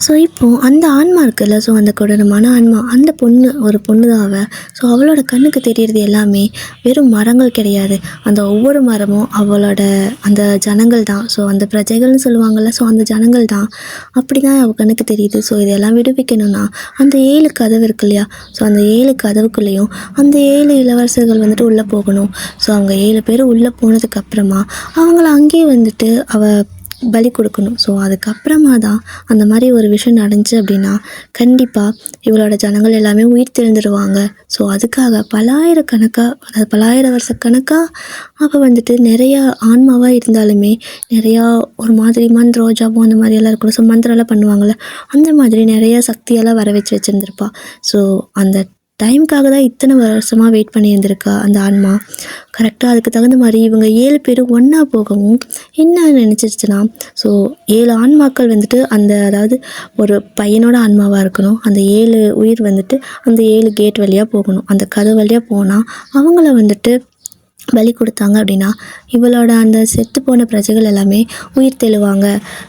ஸோ இப்போது அந்த ஆன்மா இருக்குல்ல, ஸோ அந்த கொடூரமான ஆன்மா, அந்த பொண்ணு ஒரு பொண்ணு தான் அவள். ஸோ அவளோட கண்ணுக்கு தெரியறது எல்லாமே வெறும் மரங்கள் கிடையாது, அந்த ஒவ்வொரு மரமும் அவளோட அந்த ஜனங்கள் தான். ஸோ அந்த பிரஜைகள்னு சொல்லுவாங்கள்ல, ஸோ அந்த ஜனங்கள் தான். அப்படி தான் அவள் கண்ணுக்கு தெரியுது. ஸோ இதெல்லாம் விடுவிக்கணும்னா அந்த 7 கதவு இருக்கு இல்லையா, ஸோ அந்த 7 கதவுக்குள்ளேயும் அந்த 7 இளவரசர்கள் வந்துட்டு உள்ளே போகணும். ஸோ அவங்க 7 பேர் உள்ளே போனதுக்கப்புறமா அவங்கள அங்கேயே வந்துட்டு அவள் பலி கொடுக்கணும். ஸோ அதுக்கப்புறமா தான் அந்த மாதிரி ஒரு விஷயம் நடந்துச்சு அப்படின்னா கண்டிப்பாக இவளோட ஜனங்கள் எல்லாமே உயிர் தெழுந்துடுவாங்க. ஸோ அதுக்காக பல்லாயிரக்கணக்காக, அதாவது 1000 வருஷக்கணக்காக அவள் வந்துட்டு நிறையா ஆன்மாவாக இருந்தாலுமே நிறையா ஒரு மாதிரி மந்திரம் ஜபம் அந்த மாதிரியெல்லாம் இருக்கணும். ஸோ மந்திரம்லாம் பண்ணுவாங்கள்ல, அந்த மாதிரி நிறையா சக்தியெல்லாம் வர வச்சுருந்துருப்பா. ஸோ அந்த டைமுக்காக தான் இத்தனை வருஷமாக வெயிட் பண்ணியிருந்திருக்கா அந்த ஆன்மா. கரெக்டாக அதுக்கு தகுந்த மாதிரி இவங்க 7 பேரும் ஒன்றா போகவும் என்ன நினச்சிருச்சுன்னா, ஸோ 7 ஆன்மாக்கள் வந்துட்டு அந்த, அதாவது ஒரு பையனோட ஆன்மாவாக இருக்கணும், அந்த 7 உயிர் வந்துட்டு அந்த 7 கேட் வழியாக போகணும். அந்த கதவு வழியாக போனால் அவங்கள வந்துட்டு பலி கொடுத்தாங்க அப்படின்னா இவளோட அந்த செத்து போன பிரஜைகள் எல்லாமே உயிர் தெழுவாங்க.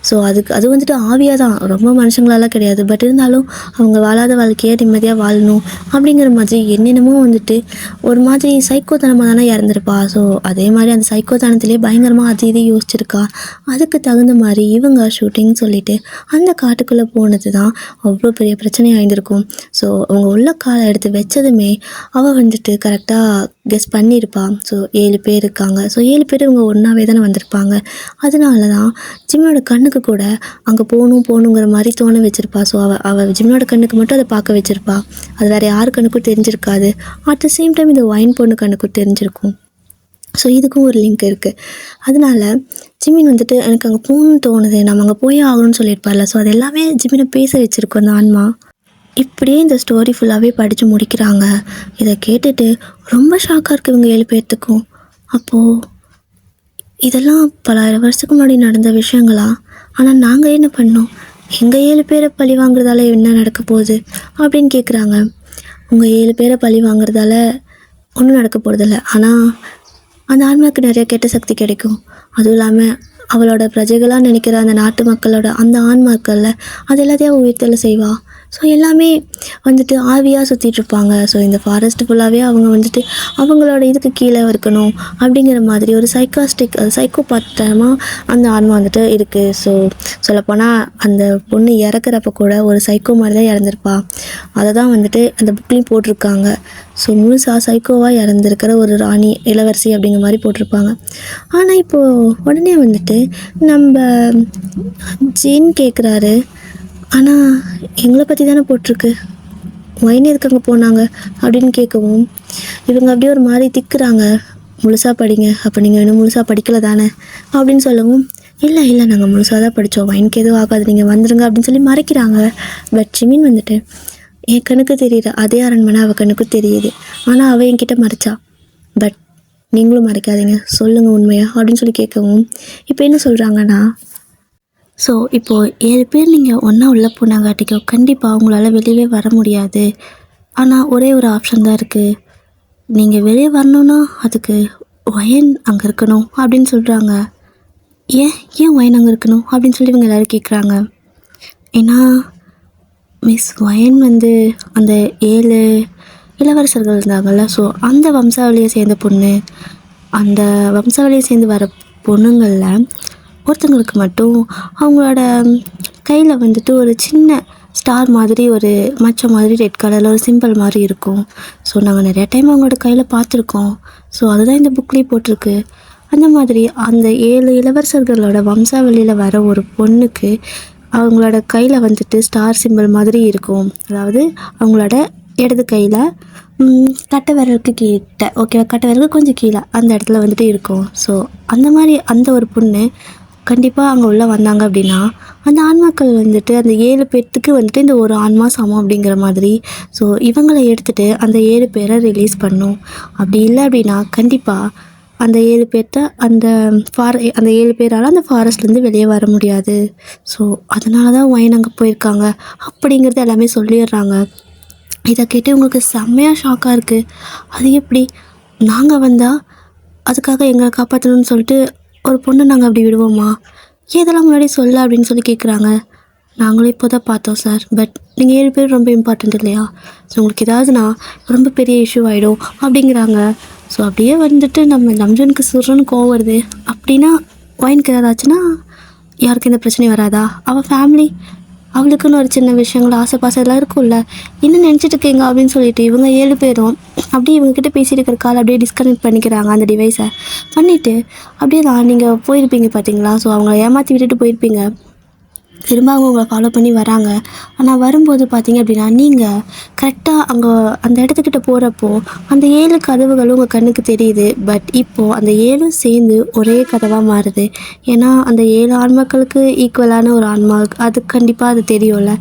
ஸோ அது வந்துட்டு ஆவியாக தான், ரொம்ப மனுஷங்களாலாம் கிடையாது. பட் இருந்தாலும் அவங்க வாழாத வாழ்க்கையை நிம்மதியாக வாழணும் அப்படிங்கிற மாதிரி என்னென்னமோ வந்துட்டு ஒரு மாதிரி சைக்கோத்தனமாக தானே இறந்துருப்பா. ஸோ அதே மாதிரி அந்த சைக்கோத்தனத்திலே பயங்கரமாக அது இது யோசிச்சிருக்கா. அதுக்கு தகுந்த மாதிரி இவங்க ஷூட்டிங் சொல்லிட்டு அந்த காட்டுக்குள்ளே போனது தான் அவ்வளோ பெரிய பிரச்சனை ஆயிருந்திருக்கும். ஸோ அவங்க உள்ள காலை எடுத்து வச்சதுமே அவள் வந்துட்டு கரெக்டாக கெஸ் பண்ணியிருப்பா. ஸோ 7 பேர் இருக்காங்க. ஸோ 7 பேர் இவங்க ஒன்றாவே தானே வந்திருப்பாங்க. அதனால தான் ஜிம்மியோட கண்ணுக்கு கூட அங்கே போகணுங்கிற மாதிரி தோண வச்சுருப்பா. ஸோ அவள் ஜிம்மியோட கண்ணுக்கு மட்டும் அதை பார்க்க வச்சுருப்பா. அது வேறு யார் கண்ணுக்கும் தெரிஞ்சிருக்காது. அட் த சேம் டைம் இந்த ஒயின் பொண்ணு கண்ணுக்கும் தெரிஞ்சிருக்கும். ஸோ இதுக்கும் ஒரு லிங்க் இருக்குது. அதனால ஜிமின் வந்துட்டு எனக்கு அங்கே போகணுன்னு தோணுது, நம்ம அங்கே போயே ஆகணும்னு சொல்லியிருப்பார்ல. ஸோ அது எல்லாமே ஜிமினை பேச வச்சுருக்கோம் அந்த ஆன்மா. இப்படியே இந்த ஸ்டோரி ஃபுல்லாகவே படித்து முடிக்கிறாங்க. இதை கேட்டுட்டு ரொம்ப ஷாக்காக இருக்குது இவங்க 7 பேர்த்துக்கும். அப்போது இதெல்லாம் பல வருஷத்துக்கு முன்னாடி நடந்த விஷயங்களா? ஆனால் நாங்கள் என்ன பண்ணோம்? எங்கள் 7 பேரை பழி வாங்குறதால என்ன நடக்க போகுது அப்படின்னு கேட்குறாங்க. உங்கள் 7 பேரை பழி வாங்குறதால ஒன்றும் நடக்க போகிறதில்ல. ஆனால் அந்த ஆன்மாவுக்கு நிறைய கெட்ட சக்தி கிடைக்கும். அதுவும் இல்லாமல் அவளோட பிரஜைகளாக நினைக்கிற அந்த நாட்டு மக்களோட அந்த ஆன்மாக்கள்ல அது எல்லாத்தையும் உயிர்த்தல செய்வா. ஸோ எல்லாமே வந்துட்டு ஆவியாக சுற்றிட்டுருப்பாங்க. ஸோ இந்த ஃபாரஸ்ட் ஃபுல்லாகவே அவங்க வந்துட்டு அவங்களோட இதுக்கு கீழே இருக்கணும் அப்படிங்கிற மாதிரி ஒரு சைக்கோபாத்தமாக அந்த ஆன்மா வந்துட்டு இருக்குது. ஸோ சொல்லப்போனால் அந்த பொண்ணு இறக்குறப்ப கூட ஒரு சைக்கோ மாதிரி தான் இறந்துருப்பா. அதை தான் வந்துட்டு அந்த புக்லேயும் போட்டிருக்காங்க. ஸோ முழுசாக சைக்கோவாக இறந்துருக்கிற ஒரு ராணி இளவரசி அப்படிங்கிற மாதிரி போட்டிருப்பாங்க. ஆனால் இப்போது உடனே வந்துட்டு நம்ம ஜீன் கேட்குறாரு, ஆனால் எங்களை பற்றி தானே போட்டிருக்கு, ஒயின் எதுக்கு அங்கே போனாங்க அப்படின்னு கேட்கவும் இவங்க அப்படியே ஒரு மாதிரி திக்குறாங்க. முழுசாக படிங்க, அப்போ நீங்கள் இன்னும் முழுசாக படிக்கலை தானே அப்படின்னு சொல்லவும், இல்லை இல்லை நாங்கள் முழுசாக தான் படித்தோம், ஒயினுக்கு எதுவும் ஆகாது, நீங்கள் வந்துடுங்க அப்படின்னு சொல்லி மறைக்கிறாங்க. பட் ஜிமின் வந்துட்டு என் கண்ணுக்கு தெரியுது அதே அரண்மனை அவள் கண்ணுக்கும் தெரியுது, ஆனால் அவள் என்கிட்ட மறைச்சா, பட் நீங்களும் மறைக்காதீங்க, சொல்லுங்கள் உண்மையா அப்படின்னு சொல்லி கேட்கவும் இப்போ என்ன சொல்கிறாங்கன்னா, ஸோ இப்போது 7 பேர் நீங்கள் ஒன்றா உள்ளே போனாங்காட்டிக்கோ கண்டிப்பாக உங்களால் வெளியே வர முடியாது. ஆனால் ஒரே ஒரு ஆப்ஷன் தான் இருக்குது, நீங்கள் வெளியே வரணுன்னா அதுக்கு ஒயன் அங்கே இருக்கணும் அப்படின்னு சொல்கிறாங்க. ஏன் ஏன் ஒயன் அங்கே இருக்கணும் அப்படின்னு சொல்லி இவங்க எல்லோரும் கேட்குறாங்க. ஏன்னா மிஸ் ஒயன் வந்து அந்த 7 இளவரசர்கள் இருந்தாங்கள்ல, ஸோ அந்த வம்சாவளியை சேர்ந்த பொண்ணு. அந்த வம்சாவளியை சேர்ந்து வர பொண்ணுங்களில் ஒருத்தங்களுக்கு மட்டும் அவங்களோட கையில் வந்துட்டு ஒரு சின்ன ஸ்டார் மாதிரி ஒரு மச்சம் மாதிரி ரெட் கலரில் ஒரு சிம்பிள் மாதிரி இருக்கும். ஸோ நாங்கள் நிறையா டைம் அவங்களோட கையில் பார்த்துருக்கோம். ஸோ அதுதான் இந்த புக்லேயே போட்டிருக்கு. அந்த மாதிரி அந்த 7 இளவரசர்களோட வம்சாவளியில் வர ஒரு பொண்ணுக்கு அவங்களோட கையில் வந்துட்டு ஸ்டார் சிம்பிள் மாதிரி இருக்கும். அதாவது அவங்களோட இடது கையில் கட்டை விரலுக்கு கிட்ட, ஓகேவா, கட்டை விரலுக்கு கொஞ்சம் கீழே அந்த இடத்துல வந்துட்டு இருக்கும். ஸோ அந்த மாதிரி அந்த ஒரு பொண்ணு கண்டிப்பாக அங்கே உள்ளே வந்தாங்க அப்படின்னா அந்த ஆன்மாக்கள் வந்துட்டு அந்த 7 பேர்த்துக்கு வந்துட்டு இந்த ஒரு ஆன்மா சமம் அப்படிங்கிற மாதிரி. ஸோ இவங்களை எடுத்துகிட்டு அந்த 7 பேரை ரிலீஸ் பண்ணும். அப்படி இல்லை அப்படின்னா கண்டிப்பாக அந்த 7 பேர்த்த அந்த அந்த 7 பேரால் அந்த ஃபாரஸ்ட்லேருந்து வெளியே வர முடியாது. ஸோ அதனால தான் ஒயின் அங்கே போயிருக்காங்க அப்படிங்கிறது எல்லாமே சொல்லிடுறாங்க. இதை கேட்டு உங்களுக்கு செம்மையாக ஷாக்காக இருக்குது. அது எப்படி நாங்கள் வந்தால் அதுக்காக எங்களை காப்பாற்றணும்னு சொல்லிட்டு ஒரு பொண்ணை நாங்கள் அப்படி விடுவோமா, இதெல்லாம் முன்னாடி சொல்ல அப்படின்னு சொல்லி கேட்குறாங்க. நாங்களும் இப்போ தான் பார்த்தோம் சார், பட் நீங்கள் 7 பேர் ரொம்ப இம்பார்ட்டண்ட் இல்லையா, ஸோ உங்களுக்கு ஏதாவதுனா ரொம்ப பெரிய இஷ்யூ ஆகிடும் அப்படிங்கிறாங்க. ஸோ அப்படியே வந்துட்டு நம்ம நம்ஜனுக்கு சுருன்னு கோவம் வருது. அப்படின்னா ஒயினுக்கு ஏதாவது ஆச்சுன்னா யாருக்கு எந்த பிரச்சனையும் வராதா, அவள் ஃபேமிலி அவளுக்குன்னு ஒரு சின்ன விஷயங்கள் ஆசை பாசம் எல்லாம் இருக்கும்ல, இன்னும் நினச்சிட்டு இருக்கீங்க அப்படின்னு சொல்லிட்டு இவங்க 7 பேரும் அப்படியே இவங்ககிட்ட பேசிட்டு இருக்கிற கால் அப்படியே டிஸ்கனெக்ட் பண்ணிக்கிறாங்க அந்த டிவைஸை பண்ணிவிட்டு. அப்படியே தான் நீங்கள் போயிருப்பீங்க பார்த்தீங்களா, ஸோ அவங்கள ஏமாற்றி விட்டுட்டு போயிருப்பீங்க. திரும்ப அவங்க உங்களை ஃபாலோ பண்ணி வராங்க. ஆனால் வரும்போது பார்த்தீங்க அப்படின்னா நீங்கள் கரெக்டாக அங்கே அந்த இடத்துக்கிட்ட போகிறப்போ அந்த 7 கதவுகளும் உங்கள் கண்ணுக்கு தெரியுது. பட் இப்போது அந்த 7 சேர்ந்து ஒரே கதவாக மாறுது. ஏன்னா அந்த 7 ஆன்மாக்களுக்கு ஈக்குவலான ஒரு ஆன்மா அது கண்டிப்பாக அது தெரியும்ல.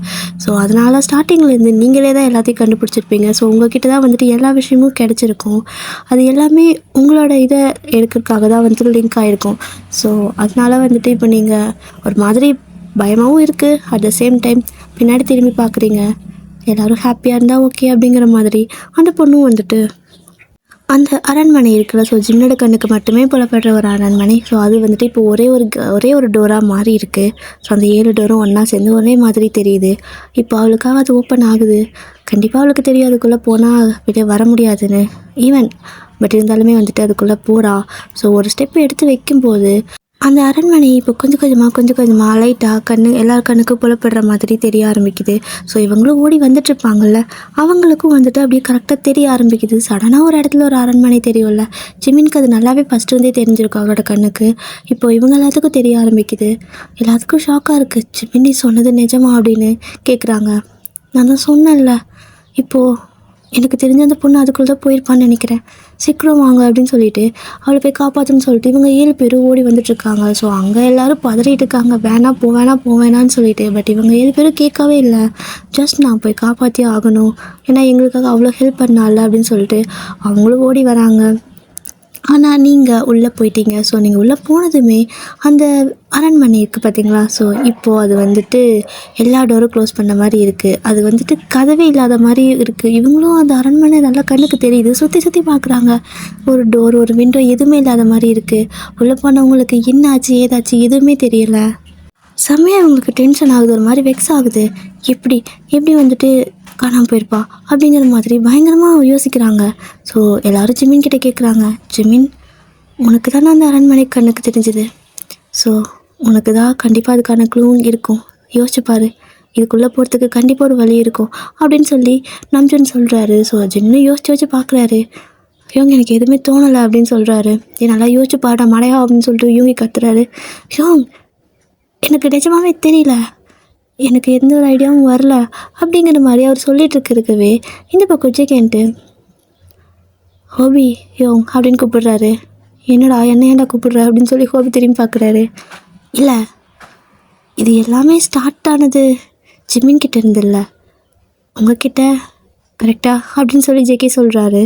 ஸோ அதனால் ஸ்டார்டிங்லேருந்து நீங்களே தான் எல்லாத்தையும் கண்டுபிடிச்சிருப்பீங்க. ஸோ உங்கள்கிட்ட தான் வந்துட்டு எல்லா விஷயமும் கிடச்சிருக்கும். அது எல்லாமே உங்களோட இதை எடுக்கிறதுக்காக தான் வந்துட்டு லிங்க் ஆகிருக்கும். ஸோ அதனால் வந்துட்டு இப்போ நீங்கள் ஒரு மாதிரி பயமாகவும் இருக்குது, அட் த சேம் டைம் பின்னாடி திரும்பி பார்க்குறீங்க, எல்லோரும் ஹாப்பியாக இருந்தால் ஓகே அப்படிங்கிற மாதிரி. அந்த பொண்ணும் வந்துட்டு அந்த அரண்மனை இருக்கிற, ஸோ ஜிம்னோட கண்ணுக்கு மட்டுமே புலப்படுற ஒரு அரண்மனை. ஸோ அது வந்துட்டு இப்போ ஒரே ஒரு டோராக மாறி இருக்குது. ஸோ அந்த 7 டோரும் ஒன்றா சேர்ந்து ஒரே மாதிரி தெரியுது. இப்போ அவளுக்காக அது ஓப்பன் ஆகுது. கண்டிப்பாக அவளுக்கு தெரியும் அதுக்குள்ளே போனால் வெளியே வர முடியாதுன்னு. பட் இருந்தாலுமே வந்துட்டு அதுக்குள்ளே போகிறா. ஸோ ஒரு ஸ்டெப் எடுத்து வைக்கும்போது அந்த அரண்மனை இப்போ கொஞ்சம் கொஞ்சமாக லைட்டாக எல்லார் கண்ணுக்கும் புலப்படுற மாதிரி தெரிய ஆரம்பிக்குது. ஸோ இவங்களும் ஓடி வந்துட்டுருப்பாங்கள்ல, அவங்களுக்கும் வந்துட்டு அப்படியே கரெக்டாக தெரிய ஆரம்பிக்குது. சடனாக ஒரு இடத்துல ஒரு அரண்மனை தெரியும்ல, ஜிமினுக்கு அது நல்லாவே ஃபஸ்ட்டு இருந்தே தெரிஞ்சிருக்கும் அவரோட கண்ணுக்கு. இப்போது இவங்க எல்லாத்துக்கும் தெரிய ஆரம்பிக்குது. எல்லாத்துக்கும் ஷாக்காக இருக்குது. ஜிமினி சொன்னது நிஜமா அப்படின்னு கேட்குறாங்க. நான் தான் சொன்னேன்ல, இப்போது எனக்கு தெரிஞ்ச அந்த பொண்ணு அதுக்குள்ளே தான் போயிருப்பான்னு நினைக்கிறேன். சீக்கிரம் வாங்க அப்படின்னு சொல்லிட்டு அவளை போய் காப்பாற்றுன்னு சொல்லிட்டு இவங்க 7 பேரும் ஓடி வந்துட்டுருக்காங்க. ஸோ அங்கே எல்லோரும் பதறிட்டு இருக்காங்க, வேணாம் போவேணான்னு சொல்லிட்டு. பட் இவங்க 7 பேரும் கேட்கவே இல்லை. ஜஸ்ட் நான் போய் காப்பாற்றி ஆகணும், ஏன்னா எங்களுக்காக அவ்வளோ ஹெல்ப் பண்ணால அப்படின்னு சொல்லிட்டு அவங்களும் ஓடி வராங்க. ஆனால் நீங்கள் உள்ளே போயிட்டீங்க. ஸோ நீங்கள் உள்ளே போனதுமே அந்த அரண்மனை இருக்குது பார்த்தீங்களா? ஸோ இப்போது அது வந்துட்டு எல்லா டோரும் க்ளோஸ் பண்ண மாதிரி இருக்குது. அது வந்துட்டு கதவே இல்லாத மாதிரி இருக்குது. இவங்களும் அந்த அரண்மனை நல்லா கண்ணுக்கு தெரியுது. சுற்றி பார்க்குறாங்க. ஒரு டோர், ஒரு விண்டோ எதுவுமே இல்லாத மாதிரி இருக்குது. உள்ளே போனவங்களுக்கு என்ன ஆச்சு ஏதாச்சு எதுவுமே தெரியலை. செம்மையாக அவங்களுக்கு டென்ஷன் ஆகுது, ஒரு மாதிரி வெக்ஸ் ஆகுது. எப்படி வந்துட்டு காணாமல் போயிருப்பா அப்படிங்கிற மாதிரி பயங்கரமாக யோசிக்கிறாங்க. ஸோ எல்லோரும் ஜிமின் கிட்டே கேட்குறாங்க, ஜிமின் உனக்கு தானே அந்த அரண்மனை கண்ணுக்கு தெரிஞ்சுது, ஸோ உனக்கு தான் கண்டிப்பாக அதுக்கான க்ளூவும் இருக்கும், யோசிச்சுப்பார், இதுக்குள்ளே போகிறதுக்கு கண்டிப்பாக ஒரு வழி இருக்கும் அப்படின்னு சொல்லி நம்ஜன் சொல்கிறாரு. ஸோ ஜின்னும் யோசிச்சு பார்க்குறாரு. யோங் எனக்கு எதுவுமே தோணலை அப்படின்னு சொல்கிறாரு. நல்லா யோசிச்சு பாடா மடையா அப்படின்னு சொல்லிட்டு யோங்கி கத்துறாரு. யோங் எனக்கு நிஜமாவே தெரியல, எனக்கு எந்த ஒரு ஐடியாவும் வரல அப்படிங்கிற மாதிரி அவர் சொல்லிகிட்டு இருக்கவே இந்த பக்கம் ஜெகன்ட்டு ஹோபி யோங் அப்படின்னு கூப்பிடுறாரு. என்னடா ஏன்டா கூப்பிடுற அப்படின்னு சொல்லி ஹோபி திரும்பி பார்க்குறாரு. இல்லை, இது எல்லாமே ஸ்டார்ட் ஆனது ஜிமின் கிட்ட இருந்தில்ல, உங்ககிட்ட கரெக்டா அப்படின்னு சொல்லி ஜெகே சொல்கிறாரு.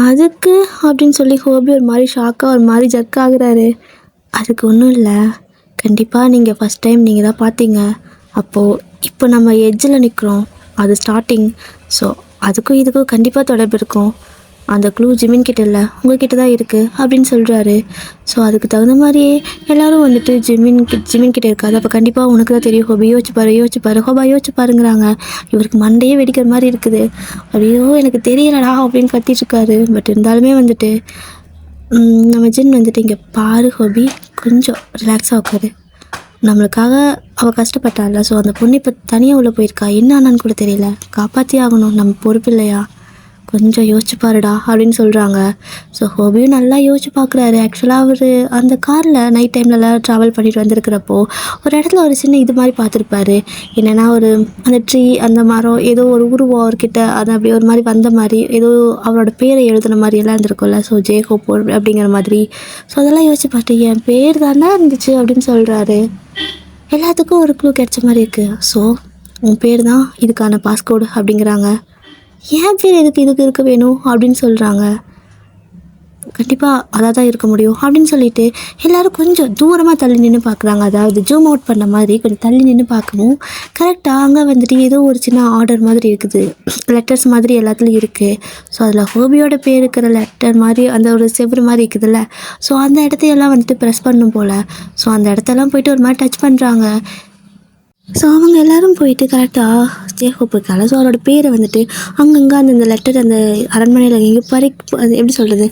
அதுக்கு அப்படின்னு சொல்லி ஹோபி ஒரு மாதிரி ஷாக்காக ஒரு மாதிரி ஜர்க் ஆகுறாரு. அதுக்கு ஒன்றும் இல்லை, கண்டிப்பாக நீங்கள் ஃபஸ்ட் டைம் நீங்கள் தான் பார்த்தீங்க, அப்போது இப்போ நம்ம எட்ஜில் நிற்கிறோம், அது ஸ்டார்டிங். ஸோ அதுக்கும் இதுக்கும் கண்டிப்பாக தொடர்பு இருக்கும். அந்த க்ளூ ஜிமின் கிட்ட இல்லை, உங்ககிட்ட தான் இருக்குது அப்படின்னு சொல்கிறாரு. ஸோ அதுக்கு தகுந்த மாதிரியே எல்லோரும் வந்துட்டு ஜிமின் கிட்ட இருக்காது, அப்போ கண்டிப்பாக உனக்கு தான் தெரியும் ஹோபி, யோசிச்சு பாருங்கிறாங்க. இவருக்கு மண்டையே வெடிக்கிற மாதிரி இருக்குது. ஐயோ எனக்கு தெரியலடா அப்படின்னு கத்திட்டுருக்காரு. பட் இருந்தாலுமே வந்துட்டு நம்ம ஜின் வந்துட்டு இங்கே பாரு ஹோபி, கொஞ்சம் ரிலாக்ஸாக உட்காரு, நம்மளுக்காக அவள் கஷ்டப்பட்டால, ஸோ அந்த பொண்ணு இப்போ தனியாக உள்ளே போயிருக்கா, என்ன ஆனான்னு கூட தெரியல, காப்பாற்றி ஆகணும், நம்ம பொறுப்பு இல்லையா, கொஞ்சம் யோசிச்சு பாருடா அப்படின்னு சொல்கிறாங்க. ஸோ ஹோபியும் நல்லா யோசிச்சு பார்க்குறாரு. ஆக்சுவலாக அவர் அந்த காரில் நைட் டைம்லலாம் ட்ராவல் பண்ணிட்டு வந்திருக்கிறப்போ ஒரு இடத்துல ஒரு சின்ன இது மாதிரி பார்த்துருப்பாரு. என்னென்னா ஒரு அந்த ட்ரீ, அந்த மரம், ஏதோ ஒரு உருவம் அவர்கிட்ட அது அப்படி ஒரு மாதிரி வந்த மாதிரி, ஏதோ அவரோட பேரை எழுதுன மாதிரி எல்லாம் இருந்திருக்கும்ல, ஸோ ஜேகோப் அப்படிங்கிற மாதிரி. ஸோ அதெல்லாம் யோசிச்சு பார்த்து என் பேர் தானே இருந்துச்சு அப்படின்னு சொல்கிறாரு. எல்லாத்துக்கும் ஒரு க்ளூ கிடைச்ச மாதிரி இருக்குது. ஸோ உன் பேர் தான் இதுக்கான பாஸ்கோடு அப்படிங்கிறாங்க. ஏன் பேர் இதுக்கு இருக்க வேணும் அப்படின்னு சொல்கிறாங்க. கண்டிப்பாக அதாக தான் இருக்க முடியும் அப்படின்னு சொல்லிட்டு எல்லோரும் கொஞ்சம் தூரமாக தள்ளி நின்று பார்க்குறாங்க. அதாவது ஜூம் அவுட் பண்ண மாதிரி கொஞ்சம் தள்ளி நின்று பார்க்கவும் கரெக்டாக அங்கே வந்துட்டு ஏதோ ஒரு சின்ன ஆர்டர் மாதிரி இருக்குது, லெட்டர்ஸ் மாதிரி எல்லாத்துலேயும் இருக்குது. ஸோ அதில் ஹோபியோட பேர் இருக்கிற லெட்டர் மாதிரி அந்த ஒரு செவ்வறு மாதிரி இருக்குதுல்ல, ஸோ அந்த இடத்தையெல்லாம் வந்துட்டு ப்ரெஸ் பண்ணும் போல். ஸோ அந்த இடத்தெல்லாம் போயிட்டு ஒரு மாதிரி டச் பண்ணுறாங்க. ஸோ அவங்க எல்லோரும் போயிட்டு கரெக்டாக ஜேகோப் இருக்காங்க. ஸோ அவரோட பேரை வந்துட்டு அங்கங்கே அந்த லெட்டர் அந்த அரண்மனையில் எங்கேயும் அது எப்படி சொல்கிறது,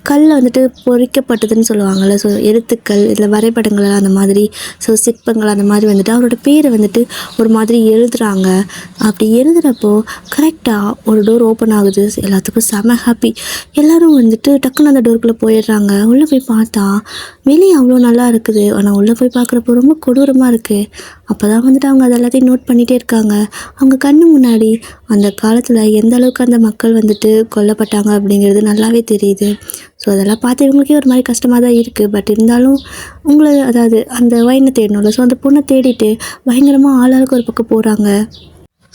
கல்லில் வந்துட்டு பொறிக்கப்பட்டதுன்னு சொல்லுவாங்கள்ல, ஸோ எழுத்துக்கள் இதில் வரைபடங்கள் அந்த மாதிரி, ஸோ சிற்பங்கள் அந்த மாதிரி வந்துட்டு அவரோட பேரை வந்துட்டு ஒரு மாதிரி எழுதுகிறாங்க. அப்படி எழுதுகிறப்போ கரெக்டாக ஒரு டோர் ஓப்பன் ஆகுது. எல்லாத்துக்கும் செம ஹாப்பி. எல்லோரும் வந்துட்டு டக்குன்னு அந்த டோருக்குள்ளே போயிடுறாங்க. உள்ளே போய் பார்த்தா வெளியே அவ்வளோ நல்லா இருக்குது, ஆனால் உள்ளே போய் பார்க்குறப்போ ரொம்ப கொடூரமாக இருக்குது. அப்போ தான் வந்துட்டு அவங்க அது எல்லாத்தையும் நோட் பண்ணிகிட்டே இருக்காங்க. அவங்க கண்ணு முன்னாடி அந்த காலத்தில் எந்த அளவுக்கு அந்த மக்கள் வந்துட்டு கொல்லப்பட்டாங்க அப்படிங்கிறது நல்லாவே தெரியுது. ஸோ அதெல்லாம் பார்த்து இவங்களுக்கே ஒரு மாதிரி கஷ்டமாக தான் இருக்குது. பட் இருந்தாலும் அதாவது அந்த வைனை தேடணும்ல, ஸோ அந்த பொண்ணை தேடிட்டு பயங்கரமாக ஆளாளுக்கு ஒரு பக்கம் போகிறாங்க.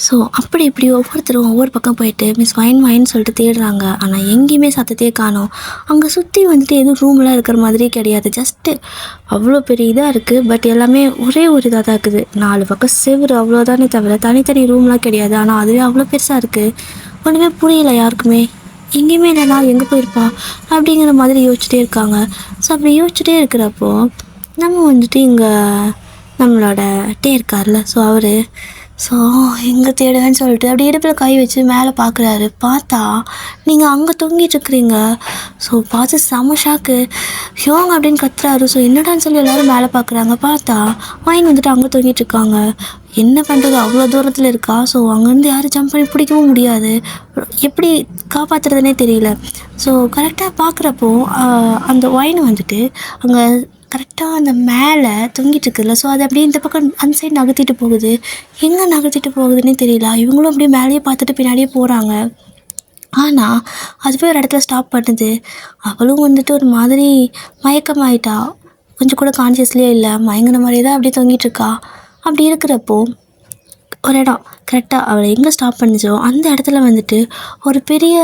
ஸோ அப்படி இப்படி ஒவ்வொருத்தரும் ஒவ்வொரு பக்கம் போயிட்டு மிஸ் வைன் சொல்லிட்டு தேடுறாங்க. ஆனால் எங்கேயுமே சத்தத்தையே காணோம். அங்கே சுற்றி வந்துட்டு எதுவும் ரூம்லாம் இருக்கிற மாதிரியே கிடையாது. ஜஸ்ட்டு அவ்வளோ பெரிய இதாக இருக்குது. பட் எல்லாமே ஒரே ஒரு இதாக தான் இருக்குது. 4 பக்கம் செவ்வறு அவ்வளோதானே தவிர தனித்தனி ரூம்லாம் கிடையாது. ஆனால் அதுவே அவ்வளோ பெருசாக இருக்குது. ஒன்றுமே புரியல யாருக்குமே. எங்கேயுமே இல்லைனா எங்கே போயிருப்பா அப்படிங்கிற மாதிரி யோசிச்சுட்டே இருக்காங்க. ஸோ அப்படி யோசிச்சுட்டே இருக்கிறப்போ நம்ம வந்துட்டு இங்கே நம்மளோட இருக்கார்ல, ஸோ அவர் ஸோ எங்கே தேடுவேன்னு சொல்லிட்டு அப்படி இடுப்பில் கை வச்சு மேலே பார்க்குறாரு. பார்த்தா நீங்கள் அங்கே தொங்கிட்டுருக்குறீங்க. ஸோ பார்த்து செம ஷாக்கு. யோங் அப்படின்னு கத்துறாரு. ஸோ என்னடான்னு சொல்லி எல்லோரும் மேலே பார்க்குறாங்க. பார்த்தா வைன் வந்துட்டு அங்கே தொங்கிட்டுருக்காங்க. என்ன பண்ணுறது, அவ்வளோ தூரத்தில் இருக்கா. ஸோ அங்கேருந்து யாரும் ஜம்ப் பண்ணி பிடிக்கவும் முடியாது. எப்படி காப்பாற்றுறதுனே தெரியல. ஸோ கரெக்டாக பார்க்குறப்போ அந்த வைன் வந்துட்டு அங்கே கரெக்டாக அந்த மேலே தொங்கிட்டு இருக்குதுல்ல, ஸோ அது அப்படியே இந்த பக்கம் அந்த சைடு நகர்த்திட்டு போகுது. எங்கே நகர்த்திட்டு போகுதுன்னே தெரியல. இவங்களும் அப்படியே மேலேயே பார்த்துட்டு பின்னாடியே போகிறாங்க. ஆனால் அதுவே ஒரு இடத்துல ஸ்டாப் பண்ணுது. அவளும் வந்துட்டு ஒரு மாதிரி மயக்கமாயிட்டா. கொஞ்சம் கூட கான்ஷியஸ்லேயே இல்லை, மயங்கின மாதிரியே தான் அப்படியே தொங்கிட்டு இருக்கா. அப்படி இருக்கிறப்போ ஒரு இடம் கரெக்டாக அவளை எங்கே ஸ்டாப் பண்ணிச்சோ அந்த இடத்துல வந்துட்டு ஒரு பெரிய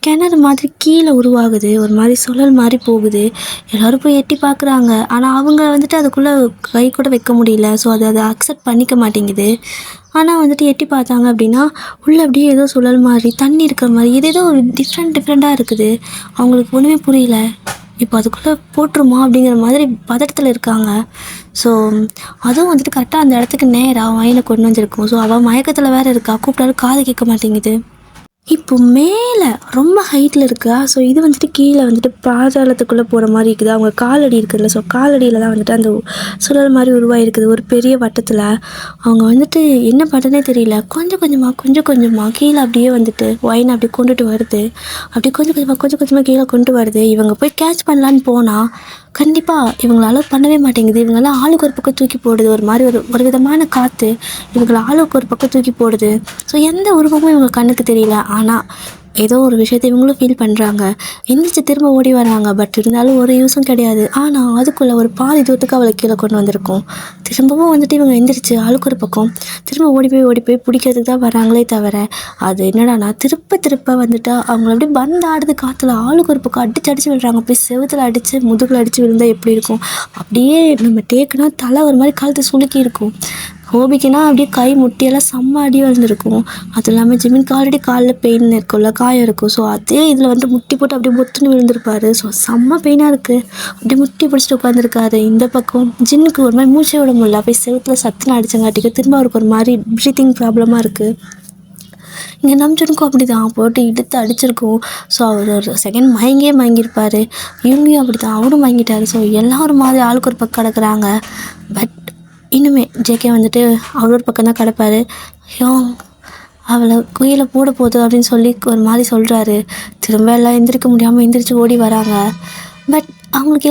கிணறு மாதிரி கீழே உருவாகுது. ஒரு மாதிரி சுழல் மாதிரி போகுது. எல்லோரும் போய் எட்டி பார்க்குறாங்க. ஆனால் அவங்க வந்துட்டு அதுக்குள்ளே கை கூட வைக்க முடியல. ஸோ அதை அக்செப்ட் பண்ணிக்க மாட்டேங்குது. ஆனால் வந்துட்டு எட்டி பார்த்தாங்க அப்படின்னா உள்ளே அப்படியே ஏதோ சுழல் மாதிரி தண்ணி இருக்கிற மாதிரி ஏதேதோ ஒரு டிஃப்ரெண்ட்டாக இருக்குது. அவங்களுக்கு ஒன்றுமே புரியல. இப்போ அதுக்குள்ளே போட்டுருமா அப்படிங்கிற மாதிரி பதட்டத்தில் இருக்காங்க. ஸோ அதுவும் வந்துட்டு கரெக்டாக அந்த இடத்துக்கு நேராக வயலை கொண்டு வந்திருக்கும். ஸோ அவள் மயக்கத்தில் வேறு இருக்கா. கூப்பிட்டாலும் காது கேட்க மாட்டேங்குது. இப்போ மேலே ரொம்ப ஹைட்டில் இருக்கா. ஸோ இது வந்துட்டு கீழே வந்துட்டு பாதாளத்துக்குள்ளே போகிற மாதிரி இருக்குது. அவங்க காலடி இருக்குதுல்ல, ஸோ காலடியில் தான் வந்துட்டு அந்த சுழல் மாதிரி உருவாகிருக்குது ஒரு பெரிய வட்டத்தில். அவங்க வந்துட்டு என்ன பண்ணுறதுனே தெரியல. கொஞ்சம் கொஞ்சமாக கீழே அப்படியே வந்துட்டு ஒயினை அப்படியே கொண்டுட்டு வருது. அப்படியே கொஞ்சம் கொஞ்சமாக கீழே கொண்டு வருது. இவங்க போய் கேட்ச் பண்ணலான்னு போனால் கண்டிப்பாக இவங்களால பண்ணவே மாட்டேங்குது. இவங்களாம் ஆளுக்கு ஒரு பக்கம் தூக்கி போடுது. ஒரு மாதிரி ஒரு விதமான காற்று இவங்களை ஆளுக்கு ஒரு பக்கம் தூக்கி போடுது. ஸோ எந்த உருவமும் இவங்க கண்ணுக்கு தெரியல. ஆனால் ஏதோ ஒரு விஷயத்தை இவங்களும் ஃபீல் பண்ணுறாங்க. எந்திரிச்சு திரும்ப ஓடி வராங்க. பட் இருந்தாலும் ஒரு யூஸும் கிடையாது. ஆனால் அதுக்குள்ளே ஒரு பாதி தூரத்துக்கு அவளை கீழே கொண்டு வந்திருக்கோம். திரும்பவும் வந்துட்டு இவங்க எந்திரிச்சு ஆளுக்கு ஒரு பக்கம் திரும்ப ஓடி போய் பிடிக்கிறதுக்கு தான் வராங்களே தவிர அது என்னடானா திருப்ப வந்துட்டு அவங்கள அப்படியே பந்து ஆடுது காற்றுல. ஆளுக்கு ஒரு பக்கம் அடிச்சு விழுறாங்க. போய் செவுத்தில் அடித்து முதுகில் அடித்து விழுந்தால் எப்படி இருக்கும்? அப்படியே நம்ம டேக்குனா தலை ஒரு மாதிரி காலத்தை சுளுக்கி இருக்கும். ஹோபிக்குன்னா அப்படியே கை முட்டியெல்லாம் செம்ம அடி வந்துருக்கும். அதுவும் இல்லாமல் ஜிமின்க்கு ஆல்ரெடி காலில் பெயின் இருக்கும்ல, காயம் இருக்கும். ஸோ அதே இதில் வந்து முட்டி போட்டு அப்படியே பொத்துன்னு விழுந்திருப்பாரு. ஸோ செம்ம பெயினாக இருக்குது. அப்படியே முட்டி பிடிச்சிட்டு உட்காந்துருக்காரு. இந்த பக்கம் ஜின்னுக்கு ஒரு மாதிரி மூச்சே விட முடியல. அப்படியே செவுத்தில் சத்துன்னு அடிச்சங்காட்டிக்கு திரும்ப அவருக்கு ஒரு மாதிரி ப்ரீத்திங் ப்ராப்ளமாக இருக்குது. இங்கே நம்ஜனுக்கும் அப்படி தான் போட்டு இழுத்து அடிச்சிருக்கும். ஸோ அவர் ஒரு செகண்ட் மயங்கியிருப்பார். இவங்களையும் அப்படி தான், அவரும் மயங்கிட்டார். ஸோ எல்லோரும் மாதிரி ஆளுக்கு ஒரு பக்கம் கிடக்குறாங்க. பட் இன்னுமே ஜேகே வந்துட்டு அவரோட பக்கம் தான் கிடப்பார். அவளை கீழே போட போகுது அப்படின்னு சொல்லி ஒரு மாதிரி சொல்கிறாரு. திரும்ப எல்லாம் எந்திரிக்க முடியாமல் எந்திரிச்சு ஓடி வராங்க. பட் அவங்களுக்கு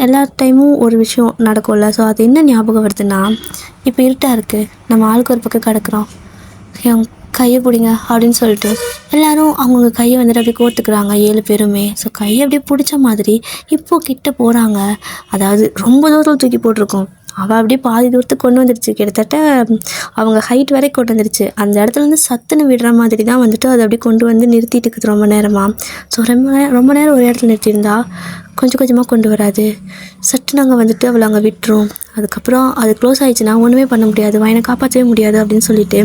எல்லா டைமும் ஒரு விஷயம் நடக்கும்ல. ஸோ அது என்ன ஞாபகம் வருதுன்னா, இப்போ இருட்டாக இருக்குது, நம்ம ஆளுக்கு ஒரு பக்கம் கிடக்குறோம், கையை பிடிங்க அப்படின்னு சொல்லிட்டு எல்லோரும் அவங்கவுங்க கையை வந்துட்டு அப்படியே கோர்த்துக்கிறாங்க 7 பேருமே. ஸோ கையை அப்படியே பிடிச்ச மாதிரி இப்போது கிட்ட போகிறாங்க. அதாவது ரொம்ப தூரத்தில் தூக்கி போட்டிருக்கோம். அவள் அப்படியே பாதி தூரத்துக்கு கொண்டு வந்துடுச்சு. கிட்டத்தட்ட அவங்க ஹைட் வரைக்கும் கொண்டு வந்துடுச்சு. அந்த இடத்துலேருந்து சத்துன்னு விடுற மாதிரி தான் வந்துட்டு அதை அப்படியே கொண்டு வந்து நிறுத்திட்டு இருக்குது ரொம்ப நேரமாக. ஸோ ரொம்ப நேரம் ஒரு இடத்துல நிறுத்தியிருந்தா கொஞ்சமாக கொண்டு வராது. சட்டு நாங்கள் வந்துட்டு அவளை அங்கே விட்டுரும். அதுக்கப்புறம் அது க்ளோஸ் ஆகிடுச்சுன்னா ஒன்றுமே பண்ண முடியாது, வயனை காப்பாற்றவே முடியாது அப்படின்னு சொல்லிட்டு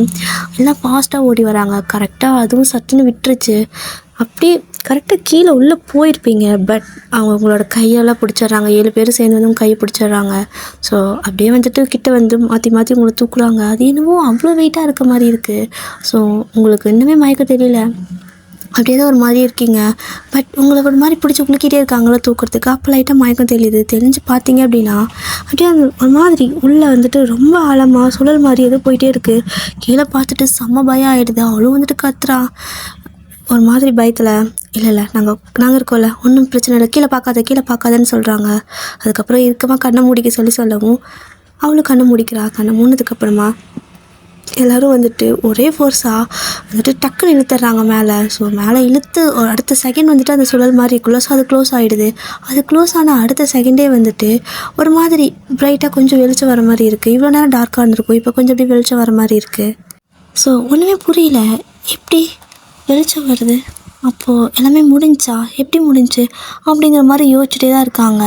எல்லாம் ஃபாஸ்ட்டாக ஓடி வராங்க. கரெக்டாக அதுவும் சட்டுன்னு விட்டுருச்சு. அப்படியே கரெக்டாக கீழே உள்ளே போயிருப்பீங்க. பட் அவங்களோட கையெல்லாம் பிடிச்சிட்றாங்க. 7 பேர் சேர்ந்து வந்து கையை பிடிச்சிட்றாங்க. ஸோ அப்படியே வந்துட்டு கிட்ட வந்து மாற்றி உங்களை தூக்குறாங்க. அது என்னவோ அவ்வளோ வெயிட்டாக இருக்க மாதிரி இருக்குது. ஸோ உங்களுக்கு இன்னுமே மயக்க தெரியல, அப்படியே தான் ஒரு மாதிரி இருக்கீங்க. பட் உங்களை ஒரு மாதிரி பிடிச்சி குளிக்கிட்டே இருக்காங்களோ தூக்கிறதுக்கு. அப்போ லைட்டாக மயக்கம் தெரிஞ்சு பார்த்தீங்க அப்படின்னா அப்படியே அந்த ஒரு மாதிரி உள்ளே வந்துட்டு ரொம்ப ஆழமாக சுழல் மாதிரி ஏதோ போயிட்டே இருக்குது. கீழே பார்த்துட்டு செம்ம பயம் ஆகிடுது. அவளும் வந்துட்டு கத்துறா ஒரு மாதிரி பயத்தில். இல்லை நாங்கள் இருக்கோம்ல, ஒன்றும் பிரச்சனை இல்லை, கீழே பார்க்காதன்னு சொல்கிறாங்க. அதுக்கப்புறம் இருக்கமாக கண்ணை மூடிக்க சொல்லவும் அவளும் கண்ணை மூடிக்கிறா. கண்ணை மூடினதுக்கப்புறமா எல்லோரும் வந்துட்டு ஒரே ஃபோர்ஸாக வந்துட்டு டக்குன்னு இழுத்துட்றாங்க மேலே. ஸோ மேலே இழுத்து ஒரு அடுத்த செகண்ட் வந்துட்டு அந்த சுழல் மாதிரி இருக்குல்ல, ஸோ அது க்ளோஸ் ஆகிடுது. அது க்ளோஸ் ஆனால் அடுத்த செகண்டே வந்துட்டு ஒரு மாதிரி ப்ரைட்டாக கொஞ்சம் வெளிச்சம் வர மாதிரி இருக்குது. இவ்வளோ நேரம் டார்க்காக இருந்திருக்கும், இப்போ கொஞ்சம் அப்படியே வெளிச்சம் வர மாதிரி இருக்குது. ஸோ ஒன்றுமே புரியல, எப்படி வெளிச்சம் வருது, அப்போது எல்லாமே முடிஞ்சா, எப்படி முடிஞ்சு அப்படிங்கிற மாதிரி யோசிச்சுட்டே தான் இருக்காங்க.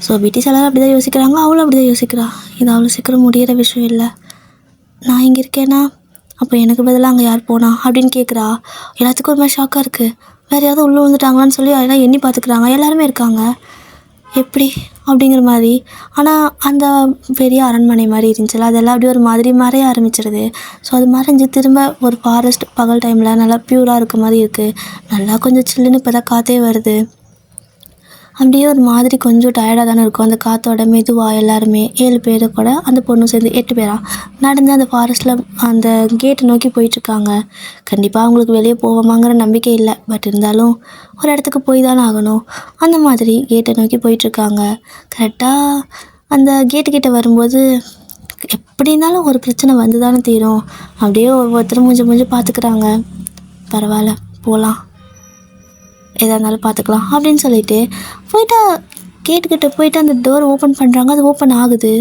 ஸோ பிடிஎஸ் எல்லாரும் அப்படி தான் யோசிக்கிறாங்க. அவளும் அப்படி தான் யோசிக்கிறா. இது அவ்வளோ சீக்கிரம் முடிகிற விஷயம் இல்லை. நான் இங்கே இருக்கேன்னா அப்போ எனக்கு பதிலாக அங்கே யார் போனா அப்படின்னு கேட்குறா. எல்லாத்துக்கும் ஒரு மாதிரி ஷாக்காக இருக்குது. வேறு யாராவது உள்ளே வந்துட்டாங்களான்னு சொல்லி அதெல்லாம் எண்ணி பார்த்துக்குறாங்க. எல்லாருமே இருக்காங்க, எப்படி அப்படிங்கிற மாதிரி. ஆனால் அந்த பெரிய அரண்மனை மாதிரி இருந்துச்சுல, அதெல்லாம் அப்படியே ஒரு மாதிரி மறைய ஆரம்பிச்சிடுது. ஸோ அது மறைஞ்சு திரும்ப ஒரு ஃபாரஸ்ட் பகல் டைமில் நல்லா ப்யூராக இருக்க மாதிரி இருக்குது. நல்லா கொஞ்சம் சில்லுன்னு இப்போ தான் காற்றே வருது. அப்படியே ஒரு மாதிரி கொஞ்சம் டயர்டாக தானே இருக்கும். அந்த காற்றோட மெதுவாக எல்லாருமே 7 பேர் கூட அந்த பொண்ணும் சேர்ந்து 8 பேராக நடந்து அந்த ஃபாரஸ்ட்டில் அந்த கேட்டை நோக்கி போயிட்டுருக்காங்க. கண்டிப்பாக அவங்களுக்கு வெளியே போவோமாங்கிற நம்பிக்கை இல்லை. பட் இருந்தாலும் ஒரு இடத்துக்கு போய் தானே ஆகணும். அந்த மாதிரி கேட்டை நோக்கி போயிட்டுருக்காங்க. கரெக்டாக அந்த கேட்டுக்கிட்ட வரும்போது எப்படி இருந்தாலும் ஒரு பிரச்சனை வந்து தானே தீரும். அப்படியே ஒவ்வொருத்தரும் மூஞ்சி பார்த்துக்கிறாங்க. பரவாயில்ல போகலாம் எதாக இருந்தாலும் பார்த்துக்கலாம் அப்படின்னு சொல்லிட்டு போயிட்டா. கேட்டுக்கிட்ட போயிட்டு அந்த டோர் ஓப்பன் பண்ணுறாங்க, அது ஓப்பன் ஆகுது.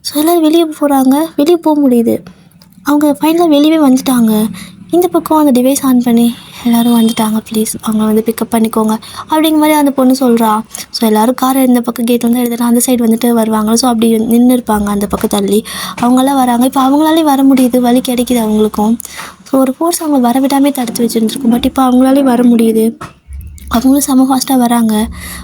ஸோ எல்லோரும் வெளியே போகிறாங்க, வெளியே போக முடியுது. அவங்க ஃபைனலாக வெளியே வந்துட்டாங்க. இந்த பக்கம் அந்த டிவைஸ் ஆன் பண்ணி எல்லோரும் வந்துட்டாங்க, ப்ளீஸ் அவங்க வந்து பிக்கப் பண்ணிக்கோங்க அப்படிங்கிற மாதிரி அந்த பொண்ணு சொல்கிறா. ஸோ எல்லோரும் காரை இந்த பக்கம் கேட் வந்து எடுத்துகிட்டு அந்த சைடு வந்துட்டு வருவாங்க. ஸோ அப்படி நின்று இருப்பாங்க அந்த பக்கம் தள்ளி. அவங்களாம் வராங்க. இப்போ அவங்களாலே வர முடியுது, வழி கிடைக்கிது அவங்களுக்கும். ஸோ ஒரு ஃபோர்ஸ் அவங்க வர விடாமே தடுத்து வச்சுருந்துருக்கும். பட் இப்போ அவங்களாலே வர முடியுது. அவங்களும் செம்ம ஃபாஸ்ட்டாக வராங்க.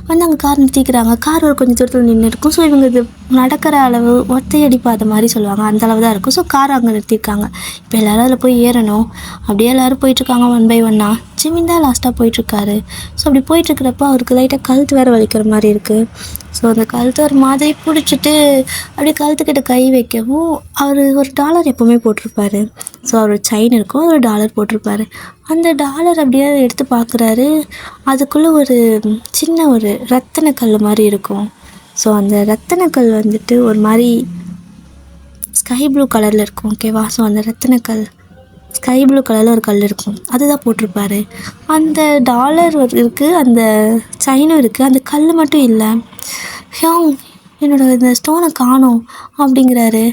வந்து அங்கே கார் நிறுத்திக்கிறாங்க. கார் ஒரு கொஞ்சம் தூரத்தில் நின்று இருக்கும். ஸோ இவங்க இது நடக்கிற அளவு ஒத்தையடி பாதை மாதிரி சொல்லுவாங்க, அந்த அளவு தான் இருக்கும். ஸோ கார் அங்கே நிறுத்தியிருக்காங்க. இப்போ எல்லோரும் அதில் போய் ஏறணும். அப்படியே எல்லோரும் போயிட்டுருக்காங்க ஒன் பை ஒன்னாக. ஜிமின் தான் லாஸ்ட்டாக போயிட்டுருக்காரு. ஸோ அப்படி போயிட்டுருக்கிறப்ப அவருக்கு லைட்டாக கழுத்து வேறு வலிக்கிற மாதிரி இருக்குது. ஸோ அந்த கழுத்து ஒரு மாதிரி பிடிச்சிட்டு அப்படியே கழுத்துக்கிட்ட கை வைக்கவும் அவர் ஒரு டாலர் எப்போவுமே போட்டிருப்பாரு. ஸோ அவர் செயின் இருக்கும், ஒரு டாலர் போட்டிருப்பாரு. அந்த டாலர் அப்படியே எடுத்து பார்க்குறாரு. அதுக்குள்ளே ஒரு சின்ன ஒரு ரத்தின கல் மாதிரி இருக்கும். ஸோ அந்த ரத்தின கல் வந்துட்டு ஒரு மாதிரி ஸ்கை ப்ளூ கலரில் இருக்கும், ஓகேவா. ஸோ அந்த ரத்தின கல் ஸ்கை ப்ளூ கலரில் ஒரு கல் இருக்கும், அதுதான் போட்டிருப்பாரு. அந்த டாலர் இருக்குது, அந்த செயினும் இருக்குது, அந்த கல் மட்டும் இல்லை. ஹியோங், என்னோடய இந்த ஸ்டோனை காணோம் அப்படிங்கிறாரு.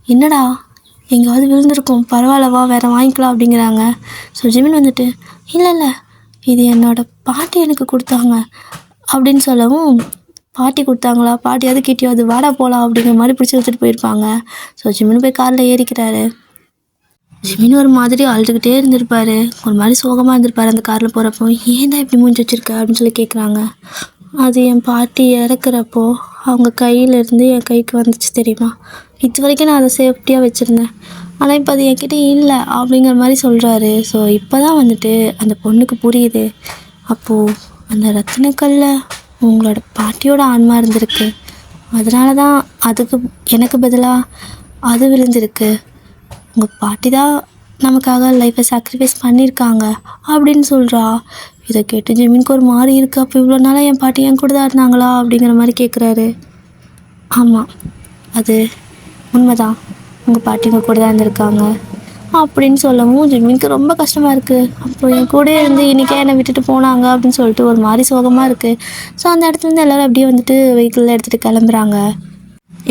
என்னடா, எங்கேயாவது விழுந்திருக்கும், பரவாயில்லவா, வேறு வாங்கிக்கலாம் அப்படிங்கிறாங்க. ஸோ ஜிமின் வந்துட்டு இல்லை இது என்னோடய பாட்டி எனக்கு கொடுத்தாங்க அப்படின்னு சொல்லவும், பாட்டி கொடுத்தாங்களா, பாட்டியாவது கிட்டியாவது, வாடா போகலாம் அப்படிங்கிற மாதிரி பிடிச்சி வச்சுட்டு போயிருப்பாங்க. ஸோ ஜிமின் போய் காரில் ஏறிக்கிறாரு. ஜிமின் ஒரு மாதிரி அழுதுகிட்டே இருந்திருப்பார், ஒரு மாதிரி சோகமாக இருந்திருப்பார் அந்த காரில் போகிறப்போ. ஏன் தான் இப்படி மூஞ்சி வச்சுருக்க அப்படின்னு சொல்லி கேட்குறாங்க. அது என் பாட்டி இறக்குறப்போ அவங்க கையிலேருந்து என் கைக்கு வந்துச்சு தெரியுமா. இது வரைக்கும் நான் அதை சேஃப்டியாக வச்சுருந்தேன், ஆனால் இப்போ அது என்கிட்ட இல்லை அப்படிங்கிற மாதிரி சொல்கிறாரு. ஸோ இப்போ தான் வந்துட்டு அந்த பொண்ணுக்கு புரியுது, அப்போது அந்த ரத்தினக்கல்லில் உங்களோட பாட்டியோட ஆன்மா இருந்திருக்கு, அதனால தான் அதுக்கு எனக்கு பதிலாக அது விழுந்திருக்கு. உங்கள் பாட்டி தான் நமக்காக லைஃப்பை சாக்ரிஃபைஸ் பண்ணியிருக்காங்க அப்படின்னு சொல்கிறா. இதை கேட்டு ஜிமினுக்கு ஒரு மாதிரி இருக்குது. அப்போ இவ்வளோ நாளாக என் பாட்டி என் கூட தான் இருந்தாங்களா அப்படிங்கிற மாதிரி கேட்குறாரு. ஆமாம், அது உண்மைதான், உங்கள் பாட்டி உங்கள் கூட தான் இருந்திருக்காங்க அப்படின்னு சொல்லவும் ஜிமினுக்கு ரொம்ப கஷ்டமாக இருக்குது. அப்போ என் கூட இருந்து இன்றைக்கே என்னை விட்டுட்டு போனாங்க அப்படின்னு சொல்லிட்டு ஒரு மாதிரி சோகமாக இருக்குது. ஸோ அந்த இடத்துலேருந்து எல்லோரும் அப்படியே வந்துட்டு வெஹிக்கிளில் எடுத்துகிட்டு கிளம்புறாங்க.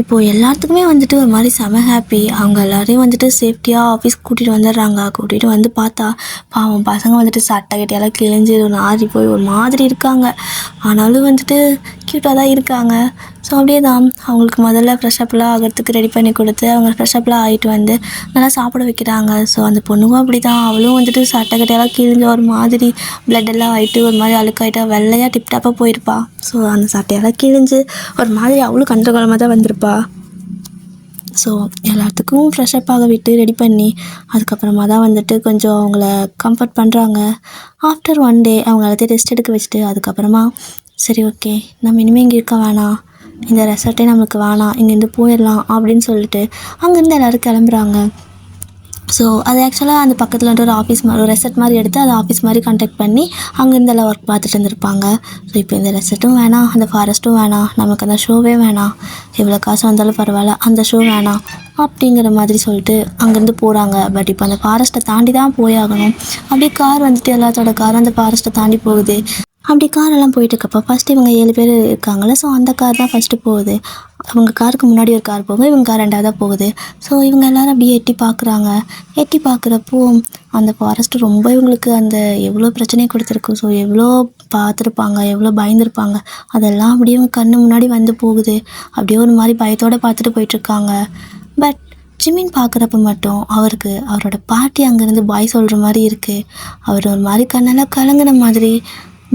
இப்போது எல்லாத்துக்குமே வந்துட்டு ஒரு மாதிரி செம ஹாப்பி. அவங்க எல்லோரையும் வந்துட்டு சேஃப்டியாக ஆஃபீஸ்க்கு கூட்டிகிட்டு வந்துடுறாங்க. கூட்டிகிட்டு வந்து பார்த்தா பாவம் பசங்க வந்துட்டு சட்டை கட்டியெல்லாம் கிழிஞ்சு நாரி போய் ஒரு மாதிரி இருக்காங்க. ஆனாலும் வந்துட்டு க்யூட்டாக தான் இருக்காங்க. ஸோ அப்படியே தான் அவங்களுக்கு முதல்ல ஃப்ரெஷ்அப்லாம் ஆகிறதுக்கு ரெடி பண்ணி கொடுத்து அவங்க ஃப்ரெஷ்அப்லாம் ஆகிட்டு வந்து நல்லா சாப்பிட வைக்கிறாங்க. ஸோ அந்த பொண்ணுக்கும் அப்படி தான், அவளும் வந்துட்டு சட்டை கட்டியெல்லாம் கிழிஞ்ச ஒரு மாதிரி பிளட்டெல்லாம் ஆகிட்டு ஒரு மாதிரி அழுக்காயிட்டா வெள்ளையாக டிப்டாப்பாக போயிருப்பா. ஸோ அந்த சட்டையெல்லாம் கிழிஞ்சு ஒரு மாதிரி அவளும் கண்டகோலமாக தான் வந்திருப்பா. ஸோ எல்லாத்துக்கும் ஃப்ரெஷ்அப் ஆக விட்டு ரெடி பண்ணி அதுக்கப்புறமா தான் வந்துட்டு கொஞ்சம் அவங்கள கம்ஃபர்ட் பண்ணுறாங்க. ஆஃப்டர் ஒன் டே அவங்க எல்லாத்தையும் ரெஸ்ட் எடுக்க வச்சுட்டு அதுக்கப்புறமா சரி ஓகே நம்ம இனிமேல் இங்கே இருக்க வேணாம், இந்த ரெசார்ட்டே நம்மளுக்கு வேணாம், இங்கேருந்து போயிடலாம் அப்படின்னு சொல்லிட்டு அங்கேருந்து எல்லோரும் கிளம்புறாங்க. ஸோ அது ஆக்சுவலாக அந்த பக்கத்தில் ஒரு ஆஃபீஸ் மாதிரி ஒரு ரெசார்ட் மாதிரி எடுத்து அதை ஆஃபீஸ் மாதிரி கான்டாக்ட் பண்ணி அங்கேருந்து எல்லாம் ஒர்க் பார்த்துட்டு இருந்திருப்பாங்க. ஸோ இப்போ இந்த ரெசார்ட்டும் வேணாம், அந்த ஃபாரஸ்ட்டும் வேணாம், நமக்கு அந்த ஷோவே வேணாம், எவ்வளோ காசு வந்தாலும் பரவாயில்ல, அந்த ஷோ வேணாம் அப்படிங்கிற மாதிரி சொல்லிட்டு அங்கேருந்து போகிறாங்க. பட் இப்போ அந்த ஃபாரஸ்ட்டை தாண்டி தான் போயாகணும். அப்படியே கார் வந்துட்டு எல்லாத்தோட காரும் அந்த ஃபாரஸ்ட்டை தாண்டி போகுது. அப்படி காரெல்லாம் போயிட்டுருக்கப்போ ஃபஸ்ட்டு இவங்க 7 பேர் இருக்காங்களே, ஸோ அந்த கார் தான் ஃபஸ்ட்டு போகுது. அவங்க காருக்கு முன்னாடி ஒரு கார் போகும், இவங்க கார் ரெண்டாவதாக போகுது. ஸோ இவங்க எல்லோரும் அப்படியே எட்டி பார்க்குறாங்க. எட்டி பார்க்குறப்போ அந்த ஃபாரஸ்ட்டு ரொம்ப இவங்களுக்கு அந்த எவ்வளோ பிரச்சனையை கொடுத்துருக்கு. ஸோ எவ்வளோ பார்த்துருப்பாங்க, எவ்வளோ பயந்துருப்பாங்க, அதெல்லாம் அப்படியே இவங்க கண்ணு முன்னாடி வந்து போகுது. அப்படியே ஒரு மாதிரி பயத்தோடு பார்த்துட்டு போயிட்டுருக்காங்க. பட் ஜிமின் பார்க்குறப்ப மட்டும் அவருக்கு அவரோட பாட்டி அங்கேருந்து பாய் சொல்கிற மாதிரி இருக்குது. அவர் ஒரு மாதிரி கண்ணெல்லாம் கலங்கின மாதிரி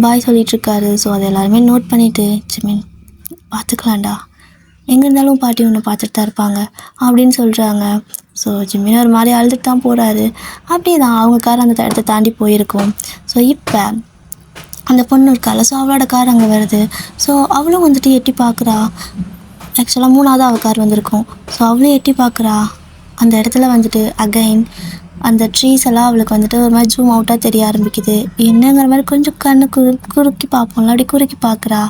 பாய் சொல்லிகிட்ருக்காரு. ஸோ அதை எல்லாருமே நோட் பண்ணிவிட்டு ஜிமின் பார்த்துக்கலாம்டா, எங்கே இருந்தாலும் பாட்டி ஒன்று பார்த்துட்டு தான் இருப்பாங்க அப்படின்னு சொல்கிறாங்க. ஸோ ஜிமின் ஒரு மாதிரி அழுதுட்டு தான் போகிறாரு. அப்படியே தான் அவங்க கார் அந்த இடத்த தாண்டி போயிருக்கோம். ஸோ இப்போ அந்த பொண்ணு இருக்கால, ஸோ அவளோட கார் அங்கே வருது. ஸோ அவளும் வந்துட்டு எட்டி பார்க்குறா. ஆக்சுவலாக 3ஆவது அவள் கார் வந்திருக்கும். ஸோ அவளும் எட்டி பார்க்குறா. அந்த இடத்துல வந்துட்டு அகைன் அந்த ட்ரீஸ் எல்லாம் அவளுக்கு வந்துட்டு ஒரு மாதிரி ஜூம் அவுட்டாக தெரிய ஆரம்பிக்குது. என்னங்கிற மாதிரி கொஞ்சம் கண்ணு குறுக்கி பார்ப்போம்ல, அப்படி குறுக்கி பார்க்குறா.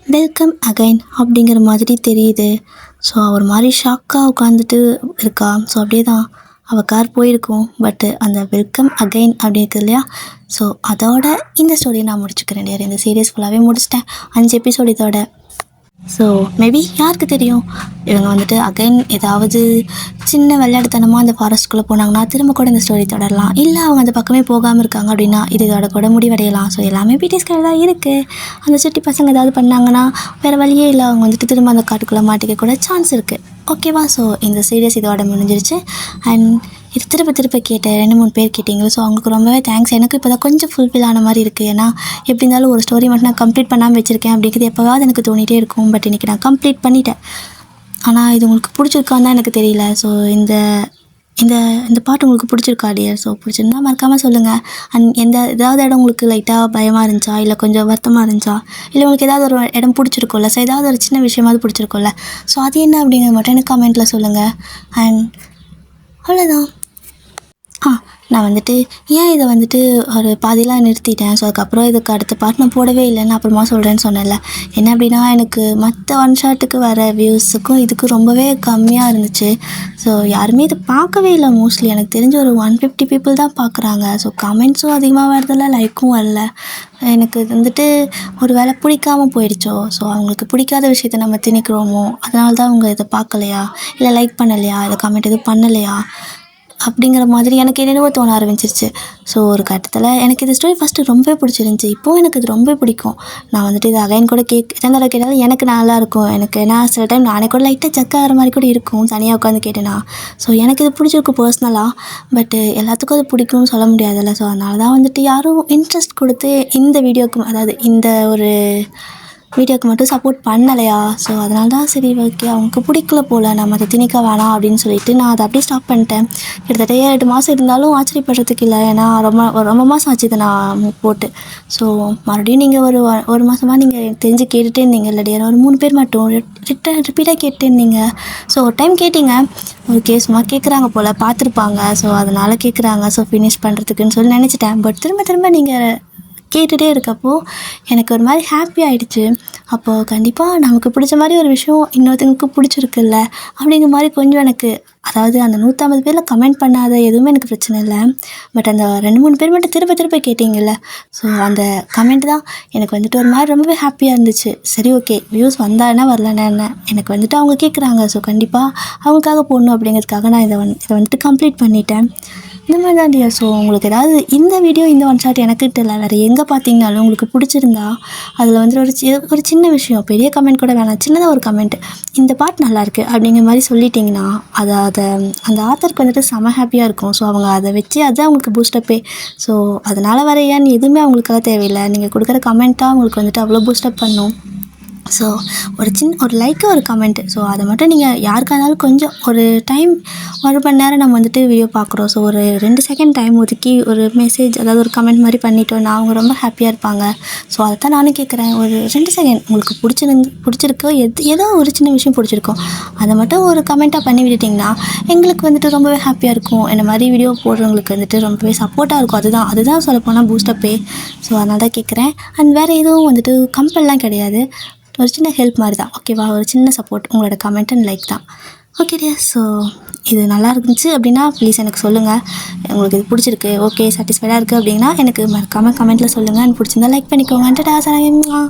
வெல்கம் அகைன் அப்படிங்கிற மாதிரி தெரியுது. ஸோ ஒரு மாதிரி ஷாக்காக உட்காந்துட்டு இருக்கா. ஸோ அப்படியே தான் அவள் கார் போயிருக்கும். பட்டு அந்த வெல்கம் அகைன் அப்படி இருக்குது இல்லையா? ஸோ அதோட இந்த ஸ்டோரியை நான் முடிச்சுக்கிறேன் டியர். இந்த சீரியஸ் ஃபுல்லாகவே முடிச்சிட்டேன். 5 எபிசோடு இதோட. ஸோ மேபி யாருக்கு தெரியும், இவங்க வந்துட்டு அகைன் ஏதாவது சின்ன விளையாட்டுத்தனமாக அந்த ஃபாரஸ்ட்குள்ளே போனாங்கன்னா திரும்ப கூட இந்த ஸ்டோரி தொடரலாம். இல்லை அவங்க அந்த பக்கமே போகாமல் இருக்காங்க அப்படின்னா இதோட கூட முடிவடையலாம். ஸோ எல்லாமே பிடிஎஸ் கையில் தான் இருக்குது. அந்த சுட்டி பசங்க ஏதாவது பண்ணாங்கன்னா வேறு வழியே இல்லை, அவங்க வந்துட்டு திரும்ப அந்த காட்டுக்குள்ளே மாட்டிக்க கூட சான்ஸ் இருக்குது. ஓகேவா? ஸோ இந்த சீரியஸ் இதோட முடிஞ்சிருச்சு. அண்ட் இது திரும்ப கேட்டேன், 2-3 பேர் கேட்டிங்களோ, ஸோ அவங்களுக்கு ரொம்பவே தேங்க்ஸ். எனக்கு இப்போ தான் கொஞ்சம் ஃபுல்ஃபில் ஆன மாதிரி இருக்குது. ஏன்னா எப்படி இருந்தாலும் ஒரு ஸ்டோரி மட்டும் நான் கம்ப்ளீட் பண்ணாமல் வச்சுருக்கேன் அப்படிங்கிறது எப்போவாவது எனக்கு தோணிகிட்டே இருக்கும். பட் இன்றைக்கி நான் கம்ப்ளீட் பண்ணிட்டேன். ஆனால் இது உங்களுக்கு பிடிச்சிருக்கான்னு தான் எனக்கு தெரியல. ஸோ இந்த இந்த இந்த பாட்டு உங்களுக்கு பிடிச்சிருக்கா டியர்? ஸோ பிடிச்சிருந்தா மறக்காமல் சொல்லுங்கள். அண்ட் ஏதாவது இடம் உங்களுக்கு லைட்டாக பயமாக இருந்துச்சா, இல்லை கொஞ்சம் வருத்தமாக இருந்துச்சா, இல்லை உங்களுக்கு ஏதாவது ஒரு இடம் பிடிச்சிருக்கோம்ல, ஸோ ஏதாவது ஒரு சின்ன விஷயமாவது பிடிச்சிருக்கோம்ல, ஸோ அது என்ன அப்படிங்கிறது மட்டும் எனக்கு கமெண்ட்டில் சொல்லுங்கள். அண்ட் அவ்வளோதான். நான் வந்துட்டு ஏன் இதை வந்துட்டு ஒரு பாதிலாம் நிறுத்திட்டேன். ஸோ அதுக்கப்புறம் இதுக்கு அடுத்த பார்ட் நான் போடவே இல்லைன்னு அப்புறமா சொல்கிறேன்னு சொன்னேன்ல. என்ன அப்படின்னா எனக்கு மற்ற ஒன் ஷாட்டுக்கு வர வியூஸுக்கும் இதுக்கும் ரொம்பவே கம்மியாக இருந்துச்சு. ஸோ யாருமே இதை பார்க்கவே இல்லை. மோஸ்ட்லி எனக்கு தெரிஞ்ச ஒரு 150 பீப்புள் தான் பார்க்குறாங்க. ஸோ கமெண்ட்ஸும் அதிகமாக வரதில்ல, லைக்கும் வரல. எனக்கு இது வந்துட்டு ஒரு வேளை பிடிக்காமல் போயிடுச்சோ, ஸோ அவங்களுக்கு பிடிக்காத விஷயத்த நம்ம திணிக்கிறோமோ, அதனால தான் அவங்க இதை பார்க்கலையா, இல்லை லைக் பண்ணலையா, இதை கமெண்ட் எதுவும் பண்ணலையா அப்படிங்கிற மாதிரி எனக்கு என்னென்னவோ தோண ஆரம்பிச்சிருச்சு. ஸோ ஒரு கட்டத்தில் எனக்கு இந்த ஸ்டோரி ஃபஸ்ட்டு ரொம்பவே பிடிச்சிருந்துச்சி. இப்போது எனக்கு இது ரொம்ப பிடிக்கும். நான் வந்துட்டு இது அகைன் கூட எத்தனை தடவை கேட்டாலும் எனக்கு நல்லாயிருக்கும். எனக்கு ஏன்னா சில டைம் நானே கூட லைட்டாக செக் ஆகிற மாதிரி கூட இருக்கும் தனியாக உட்காந்து கேட்டேன்னா. ஸோ எனக்கு இது பிடிச்சிருக்கும் பர்சனலாக. பட்டு எல்லாத்துக்கும் அது பிடிக்கும்னு சொல்ல முடியாதுல்ல. ஸோ அதனால தான் வந்துட்டு யாரும் இன்ட்ரெஸ்ட் கொடுத்து இந்த வீடியோக்கு, அதாவது இந்த ஒரு வீடியோக்கு மட்டும் சப்போர்ட் பண்ணலையா. ஸோ அதனால தான் சரி ஓகே அவங்களுக்கு பிடிக்கல போல், நம்ம அதை திணிக்க வேணாம் அப்படின்னு சொல்லிட்டு நான் அதை அப்படியே ஸ்டாப் பண்ணிட்டேன். கிட்டத்தட்ட 7 மாதம் இருந்தாலும் ஆச்சரியப்படுறதுக்கு இல்லை. ஏன்னா ரொம்ப மாதம் ஆச்சு இதை நான் போட்டு. ஸோ மறுபடியும் நீங்கள் ஒரு மாதமாக நீங்கள் தெரிஞ்சு கேட்டுகிட்டே இருந்தீங்க இல்லையா, ஒரு 3 பேர் மட்டும் ரிப்பீட்டாக கேட்டுட்டே இருந்தீங்க. ஸோ ஒரு டைம் கேட்டிங்க, ஒரு கேஸுமா கேட்குறாங்க போல், பார்த்துருப்பாங்க. ஸோ அதனால் கேட்குறாங்க, ஸோ ஃபினிஷ் பண்ணுறதுக்குன்னு சொல்லி நினச்சிட்டேன். பட் திரும்ப நீங்கள் கேட்டுகிட்டே இருக்கப்போ எனக்கு ஒரு மாதிரி ஹாப்பி ஆகிடுச்சு. அப்போது கண்டிப்பாக நமக்கு பிடிச்ச மாதிரி ஒரு விஷயம் இன்னொருத்தங்களுக்கு பிடிச்சிருக்குல்ல அப்படிங்கிற மாதிரி கொஞ்சம் எனக்கு, அதாவது அந்த 150 பேரில் கமெண்ட் பண்ணாத எதுவுமே எனக்கு பிரச்சனை இல்லை. பட் அந்த 2-3 பேர் மட்டும் திரும்ப கேட்டிங்கல்ல, ஸோ அந்த கமெண்ட் தான் எனக்கு வந்துட்டு ஒரு மாதிரி ரொம்பவே ஹாப்பியாக இருந்துச்சு. சரி ஓகே வியூஸ் வந்தாங்கன்னா வரலன்னா என்ன, எனக்கு வந்துட்டு அவங்க கேட்குறாங்க, ஸோ கண்டிப்பாக அவங்களுக்காக போடணும் அப்படிங்கிறதுக்காக நான் இதை வந்துட்டு கம்ப்ளீட் பண்ணிட்டேன். இந்த மாதிரி தான் டியர். ஸோ உங்களுக்கு ஏதாவது இந்த வீடியோ இந்த ஒன் ஷாட் எனக்கு தெரியல, வேறு எங்கே பார்த்தீங்கனாலும் உங்களுக்கு பிடிச்சிருந்தா அதில் வந்துட்டு ஒரு சின்ன விஷயம், பெரிய கமெண்ட் கூட வேணாம், சின்னதாக ஒரு கமெண்ட், இந்த பாட்டு நல்லாயிருக்கு அப்படிங்கிற மாதிரி சொல்லிட்டிங்கன்னா அதை அந்த ஆத்தருக்கு வந்துட்டு செம ஹாப்பியாக இருக்கும். ஸோ அவங்க அதை வச்சு அதுதான் அவங்களுக்கு பூஸ்டப்பே. ஸோ அதனால் வர ஏன்னு எதுவுமே அவங்களுக்காக தேவையில்லை, நீங்கள் கொடுக்குற கமெண்ட்டாக அவங்களுக்கு வந்துட்டு அவ்வளோ பூஸ்டப் பண்ணும். ஸோ ஒரு லைக்கு ஒரு கமெண்ட்டு, ஸோ அதை மட்டும் நீங்கள் யாருக்காக இருந்தாலும் கொஞ்சம் ஒரு டைம், 1 மணி நேரம் நம்ம வந்துட்டு வீடியோ பார்க்குறோம். ஸோ ஒரு 2 செகண்ட் டைம் ஒதுக்கி ஒரு மெசேஜ், அதாவது ஒரு கமெண்ட் மாதிரி பண்ணிட்டோன்னா அவங்க ரொம்ப ஹாப்பியாக இருப்பாங்க. ஸோ அதை தான் நானும் கேட்குறேன். ஒரு 2 செகண்ட் உங்களுக்கு பிடிச்சிருக்கோ ஏதோ ஒரு சின்ன விஷயம் பிடிச்சிருக்கோம், அதை மட்டும் ஒரு கமெண்ட்டாக பண்ணி விட்டுட்டிங்கன்னா எங்களுக்கு வந்துட்டு ரொம்பவே ஹாப்பியாக இருக்கும். இந்த மாதிரி வீடியோ போடுறவங்களுக்கு வந்துட்டு ரொம்பவே சப்போர்ட்டாக இருக்கும். அதுதான் சொல்லப்போனால் பூஸ்டப்பே. ஸோ அதனால தான் கேட்குறேன். அண்ட் வேறு எதுவும் வந்துட்டு கம்பல்லாம் கிடையாது, ஒரு சின்ன ஹெல்ப் மாதிரி தான். ஓகேவா? ஒரு சின்ன சப்போர்ட், உங்களோட கமெண்ட் அண்ட் லைக் தான். Okay dear. ஸோ இது நல்லா இருந்துச்சு அப்படின்னா ப்ளீஸ் எனக்கு சொல்லுங்கள். உங்களுக்கு இது பிடிச்சிருக்கு, ஓகே சாட்டிஸ்ஃபைடாக இருக்குது அப்படின்னா எனக்கு மறக்காமல் கமெண்ட்டில் சொல்லுங்கள். அண்ட் பிடிச்சிருந்தா லைக் பண்ணிக்கோங்க.